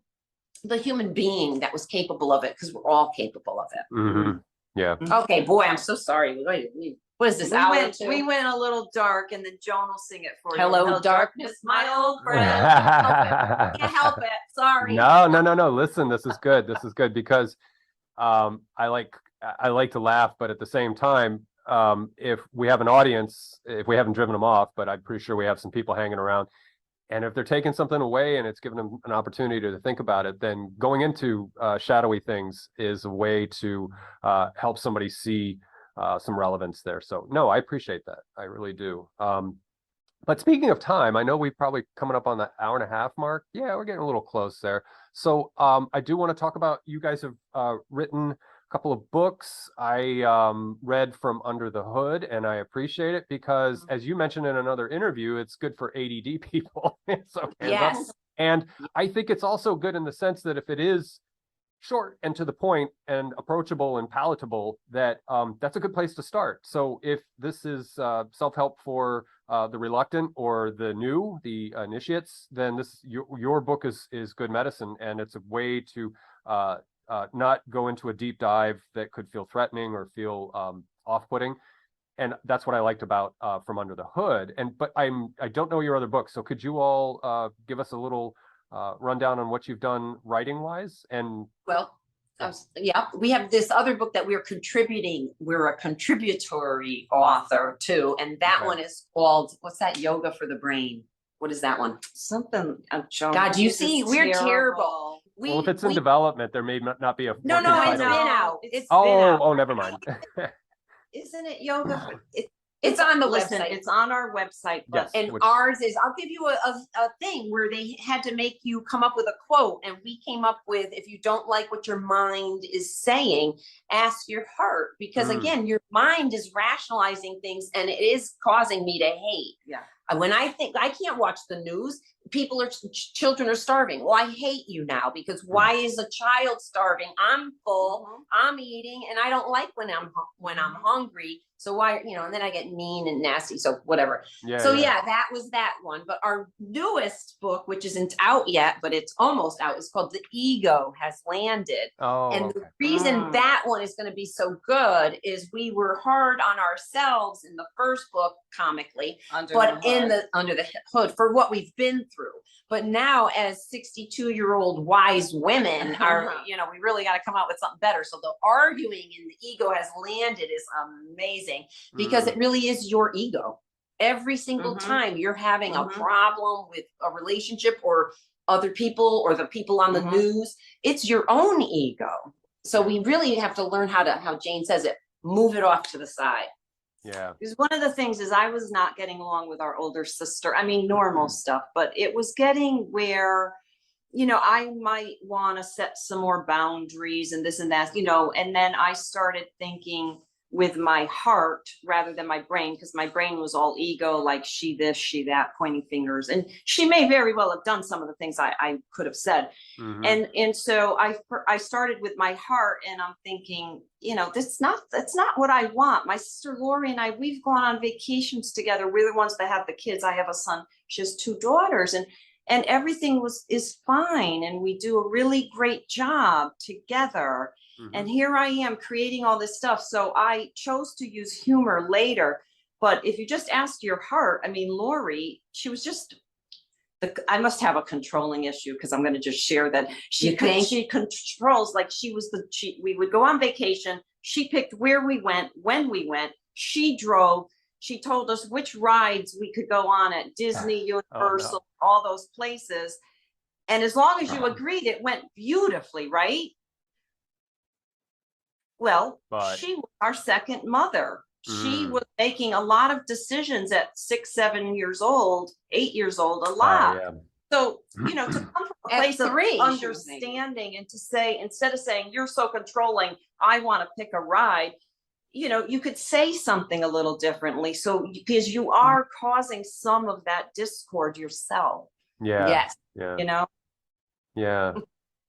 the human being that was capable of it because we're all capable of it. Yeah. Okay, boy, I'm so sorry. What is this? We went a little dark, and then Joan will sing it for you. Hello, darkness, my old friend. Can't help it. Sorry. No. Listen, this is good. This is good because I like to laugh, but at the same time, if we have an audience, if we haven't driven them off, but I'm pretty sure we have some people hanging around. And if they're taking something away and it's giving them an opportunity to think about it, then going into shadowy things is a way to help somebody see some relevance there. So no, I appreciate that. I really do. But speaking of time, I know we've probably coming up on the hour and a half mark. Yeah, we're getting a little close there. So I do want to talk about, you guys have written a couple of books. I read From Under the Hood, and I appreciate it because, as you mentioned in another interview, it's good for ADD people. So, Yes. and I think it's also good in the sense that if it is short and to the point and approachable and palatable, that that's a good place to start. So if this is self-help for the reluctant or the new, the initiates, then this your book is good medicine, and it's a way to not go into a deep dive that could feel threatening or feel off-putting. And that's what I liked about From Under the Hood. But I don't know your other books, so could you all give us a little rundown on what you've done writing wise? And Well, yeah, we have this other book that we're contributing. We're a contributory author too. And that one is called, what's that? Yoga for the Brain. What is that one? Something, Joan. God, you see, we're terrible. Well, if it's in development, there may not be a No, working it's title. been out. It's been Oh, out. oh, never mind. Isn't it yoga? It's on the Listen, website. it's on our website, but Yes. And Which- ours is, I'll give you a thing where they had to make you come up with a quote. And we came up with, if you don't like what your mind is saying, ask your heart. Because again, your mind is rationalizing things and it is causing me to hate. Yeah. When I think I can't watch the news, children are starving. Well, I hate you now because why is a child starving? I'm full, I'm eating, and I don't like when I'm hungry. So why, and then I get mean and nasty. So whatever. Yeah, that was that one. But our newest book, which isn't out yet, but it's almost out, is called The Ego Has Landed. Oh, and okay. the reason that one is going to be so good is we were hard on ourselves in the first book, comically, under the hood for what we've been through. But now, as 62-year-old wise women are, we really got to come out with something better. So the arguing in The Ego Has Landed is amazing because it really is your ego. Every single time you're having a problem with a relationship or other people or the people on the news, it's your own ego. So we really have to learn how Jane says it, move it off to the side. Yeah. Because one of the things is I was not getting along with our older sister. I mean, normal stuff, but it was getting where, I might want to set some more boundaries and this and that, and then I started thinking with my heart rather than my brain, because my brain was all ego, like she this, she that, pointing fingers. And she may very well have done some of the things I could have said. And so I started with my heart, and I'm thinking, that's not what I want. My sister Lori and I, we've gone on vacations together. We're the ones that have the kids. I have a son. She has 2 daughters, and everything is fine. And we do a really great job together. And here I am creating all this stuff. So I chose to use humor later. But if you just ask your heart, I mean, Lori, she was just, I must have a controlling issue because I'm going to just share that. She controls, like we would go on vacation. She picked where we went, when we went. She drove. She told us which rides we could go on at Disney, Universal, all those places. And as long as you agreed, it went beautifully, right? Well, she was our second mother. She was making a lot of decisions at 6, 7 years old, 8 years old, a lot. So, to come from a place of understanding and to say, instead of saying, you're so controlling, I want to pick a ride, you could say something a little differently. So, because you are causing some of that discord yourself. Yeah. Yes. Yeah. Yeah.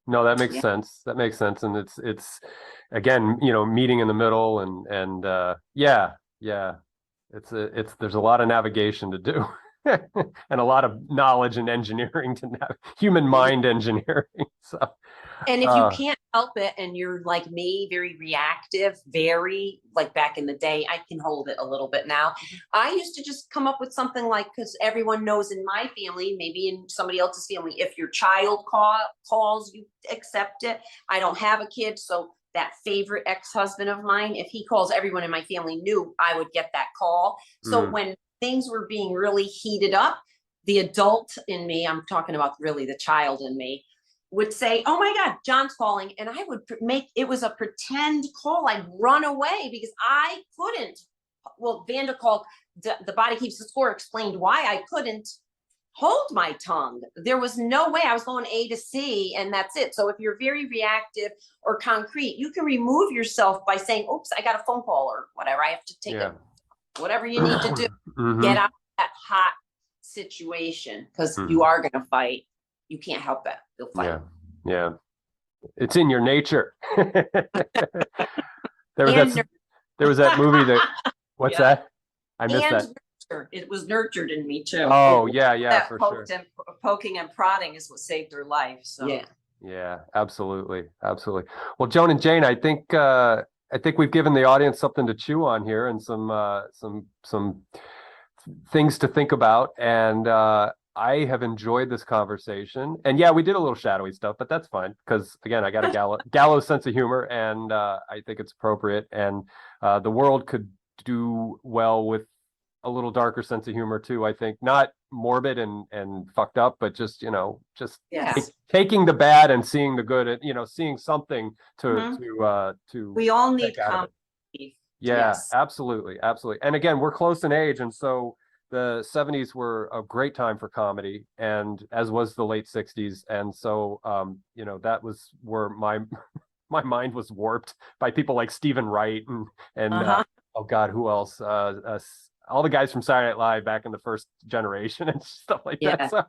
No, that makes sense. That makes sense. And it's again, meeting in the middle and there's a lot of navigation to do and a lot of knowledge and engineering human mind engineering. So, and if you can't help it and you're like me, very reactive, very like back in the day, I can hold it a little bit now. I used to just come up with something like, because everyone knows in my family, maybe in somebody else's family, if your child calls, you accept it. I don't have a kid, so that favorite ex-husband of mine, if he calls, everyone in my family knew I would get that call. So when things were being really heated up, the adult in me, I'm talking about really the child in me, would say, oh my God, John's calling. And I would it was a pretend call. I'd run away because I couldn't. Well, Vanda called, the Body Keeps the Score, explained why I couldn't hold my tongue. There was no way. I was going A to C and that's it. So if you're very reactive or concrete, you can remove yourself by saying, oops, I got a phone call or whatever. I have to take whatever you need to do. Get out of that hot situation because you are going to fight. You can't help it. You'll fight. Yeah. It's in your nature. There was that movie that, what's that? I missed that. It was nurtured in me too. Oh, yeah, for sure. Poking and prodding is what saved her life. So yeah, absolutely. Well, Joan and Jane, I think we've given the audience something to chew on here and some things to think about. And I have enjoyed this conversation. And yeah, we did a little shadowy stuff, but that's fine because again, I got a gallows sense of humor, and I think it's appropriate. And the world could do well with a little darker sense of humor too. I think not morbid and fucked up, but just taking the bad and seeing the good, and seeing something to we all need comedy. Absolutely. And again, we're close in age, and so the 70s were a great time for comedy, and as was the late 60s. And so that was where my mind was warped by people like Stephen Wright and oh God, who else? All the guys from Saturday Night Live back in the first generation and stuff like that. So,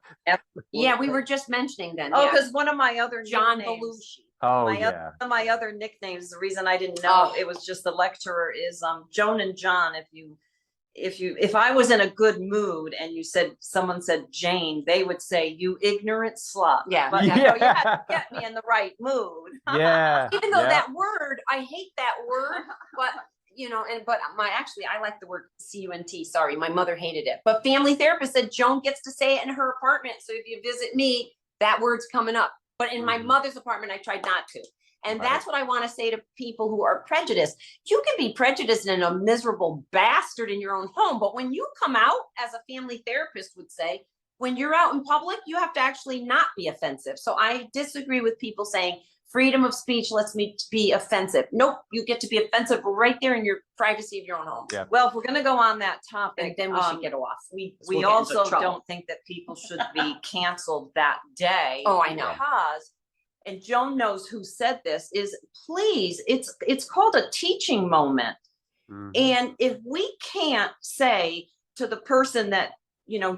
we were just mentioning then. Oh, because one of my other John Belushi. Oh, one of my other nicknames, the reason I didn't know it was just the lecturer, is Joan and John. If I was in a good mood and someone said Jane, they would say, you ignorant slut. But you had to get me in the right mood. Even though that word, I hate that word, but I like the word CUNT. Sorry, my mother hated it. But family therapist said Joan gets to say it in her apartment. So if you visit me, that word's coming up. But in my mother's apartment, I tried not to. And that's what I want to say to people who are prejudiced. You can be prejudiced and a miserable bastard in your own home. But when you come out, as a family therapist would say, when you're out in public, you have to actually not be offensive. So I disagree with people saying freedom of speech lets me be offensive. Nope, you get to be offensive right there in your privacy of your own home. Yeah. Well, if we're going to go on that topic, then we should get off. We also don't think that people should be canceled that day. Oh, I know. Because, and Joan knows who said this, is please, it's called a teaching moment. And if we can't say to the person that,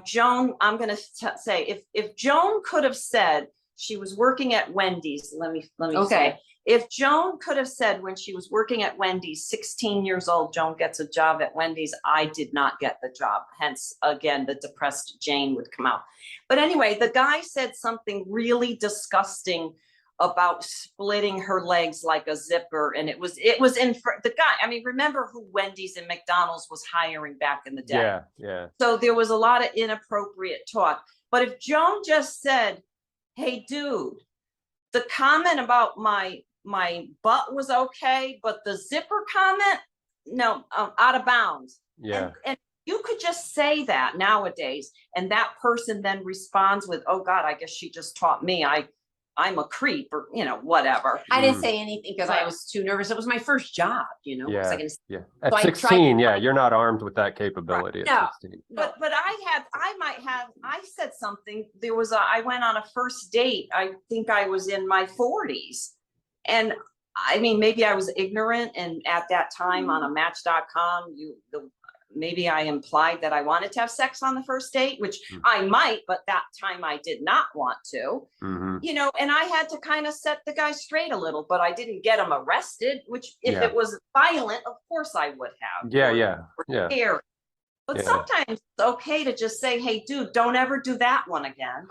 Joan, I'm going to say, if Joan could have said, she was working at Wendy's. Let me say, if Joan could have said when she was working at Wendy's, 16 years old, Joan gets a job at Wendy's, I did not get the job. Hence, again, the depressed Jane would come out. But anyway, the guy said something really disgusting about splitting her legs like a zipper. And it was in the guy. I mean, remember who Wendy's and McDonald's was hiring back in the day. Yeah. So there was a lot of inappropriate talk. But if Joan just said, hey, dude, the comment about my butt was okay, but the zipper comment, no, out of bounds. And you could just say that nowadays, and that person then responds with, oh God, I guess she just taught me I'm a creep, or whatever. I didn't say anything because I was too nervous. It was my first job, At 16, you're not armed with that capability at 16. But I said something. I went on a first date. I think I was in my 40s, and I mean, maybe I was ignorant, and at that time on a Match.com, maybe I implied that I wanted to have sex on the first date, which I might, but that time I did not want to, and I had to kind of set the guy straight a little, but I didn't get him arrested, which if it was violent, of course I would have. Yeah. But sometimes it's okay to just say, hey, dude, don't ever do that one again.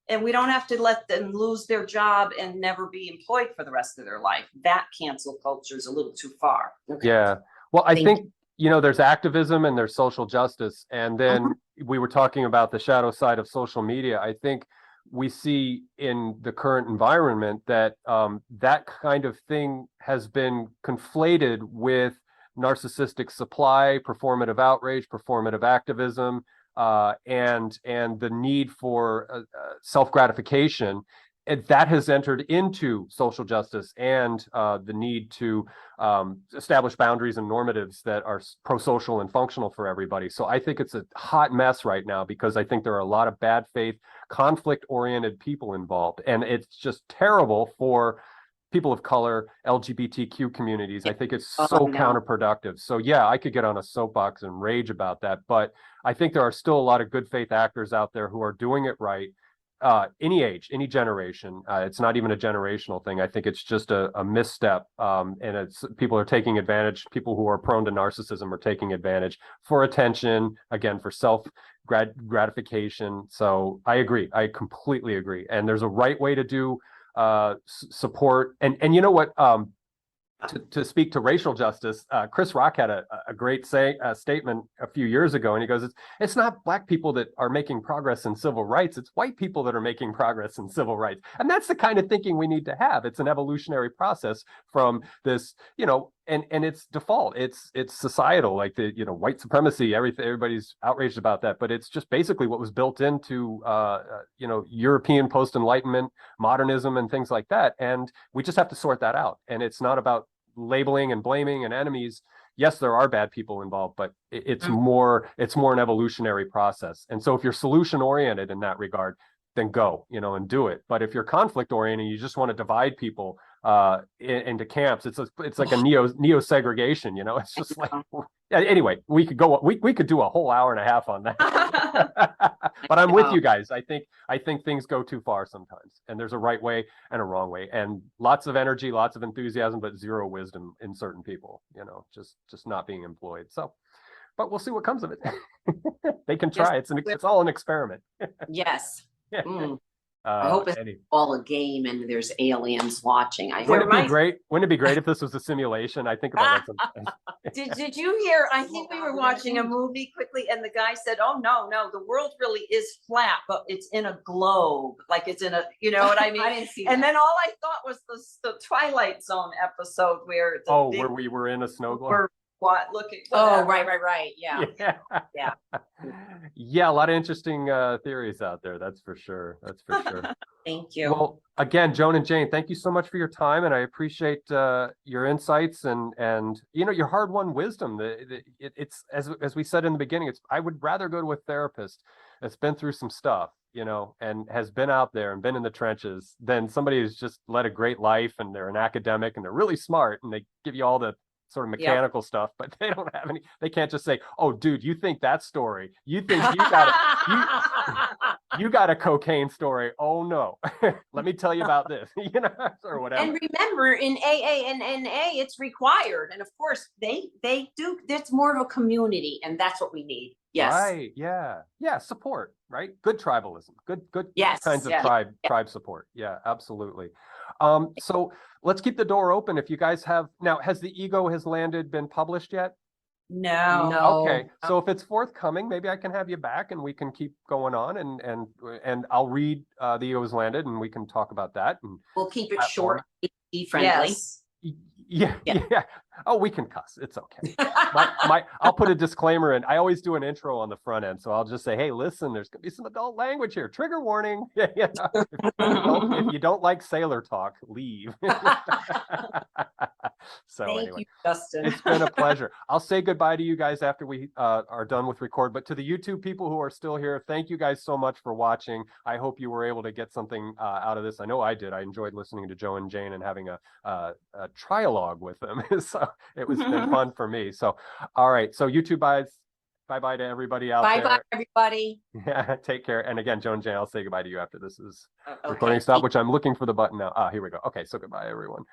And we don't have to let them lose their job and never be employed for the rest of their life. That cancel culture is a little too far. Yeah. Well, I think there's activism and there's social justice. And then we were talking about the shadow side of social media. I think we see in the current environment that that kind of thing has been conflated with narcissistic supply, performative outrage, performative activism. and the need for self-gratification, and that has entered into social justice and the need to establish boundaries and normatives that are pro-social and functional for everybody. So I think it's a hot mess right now because I think there are a lot of bad faith, conflict-oriented people involved, and it's just terrible for people of color, LGBTQ communities. I think it's so counterproductive. So yeah, I could get on a soapbox and rage about that, but I think there are still a lot of good faith actors out there who are doing it right. Any age, any generation. It's not even a generational thing. I think it's just a misstep, and it's people are taking advantage. People who are prone to narcissism are taking advantage for attention, again, for self gratification. So I agree. I completely agree. And there's a right way to do support. And you know what? To speak to racial justice, Chris Rock had a great statement a few years ago, and he goes, it's not Black people that are making progress in civil rights, it's white people that are making progress in civil rights. And that's the kind of thinking we need to have. It's an evolutionary process from this, and it's default, it's societal, like the white supremacy, everybody's outraged about that, but it's just basically what was built into European post-Enlightenment modernism and things like that, and we just have to sort that out. And it's not about labeling and blaming and enemies. Yes, there are bad people involved, but it's more an evolutionary process. And so if you're solution oriented in that regard, then go, and do it. But if you're conflict oriented, you just want to divide people into camps. It's like a neo segregation. It's just like, anyway, we could go. We could do a whole hour and a half on that. But I'm with you guys. I think things go too far sometimes, and there's a right way and a wrong way, and lots of energy, lots of enthusiasm, but zero wisdom in certain people. Just not being employed. So, but we'll see what comes of it. They can try. It's all an experiment. Yes. I hope it's all a game and there's aliens watching. Wouldn't it be great if this was a simulation? I think about that sometimes. Did you hear? I think we were watching a movie quickly, and the guy said, "Oh no, the world really is flat, but it's in a globe, like it's in a, you know what I mean?" I didn't see and that. then all I thought was the Twilight Zone episode where where we were in a snow globe. Looking. Oh, right. Yeah. Yeah, a lot of interesting theories out there. That's for sure. Thank you. Well, again, Joan and Jane, thank you so much for your time, and I appreciate your insights and your hard-won wisdom. It's as we said in the beginning. I would rather go to a therapist that's been through some stuff, and has been out there and been in the trenches than somebody who's just led a great life and they're an academic and they're really smart and they give you all the sort of mechanical stuff, but they don't have any. They can't just say, "Oh, dude, you think that story? You think you got a cocaine story? Oh no, let me tell you about this," or whatever. And remember, in AA and NA, it's required, and of course, they do. It's more of a community, and that's what we need. Yes. Right. Yeah. Support. Right. Good tribalism. Good. Yes. Kinds of tribe support. Yeah. Absolutely. So let's keep the door open. If you guys have now, has The Ego Has Landed been published yet? No. Okay. So if it's forthcoming, maybe I can have you back and we can keep going on, and I'll read The Ego Has Landed and we can talk about that. And we'll keep it short, friendly. Yes. Yeah. Oh, we can cuss. It's okay. I'll put a disclaimer in. I always do an intro on the front end, so I'll just say, "Hey, listen, there's gonna be some adult language here. Trigger warning." If you don't like sailor talk, leave. So Thank you, Justin. It's been a pleasure. I'll say goodbye to you guys after we are done with record. But to the YouTube people who are still here, thank you guys so much for watching. I hope you were able to get something out of this. I know I did. I enjoyed listening to Joe and Jane and having a trialogue with them. So it was been fun for me. So, all right. So YouTube bye-bye to everybody out there. Bye-bye, everybody. Yeah, take care. And again, Joan and Jane, I'll say goodbye to you after this is recording stop, which I'm looking for the button now. Here we go. Okay, so goodbye, everyone.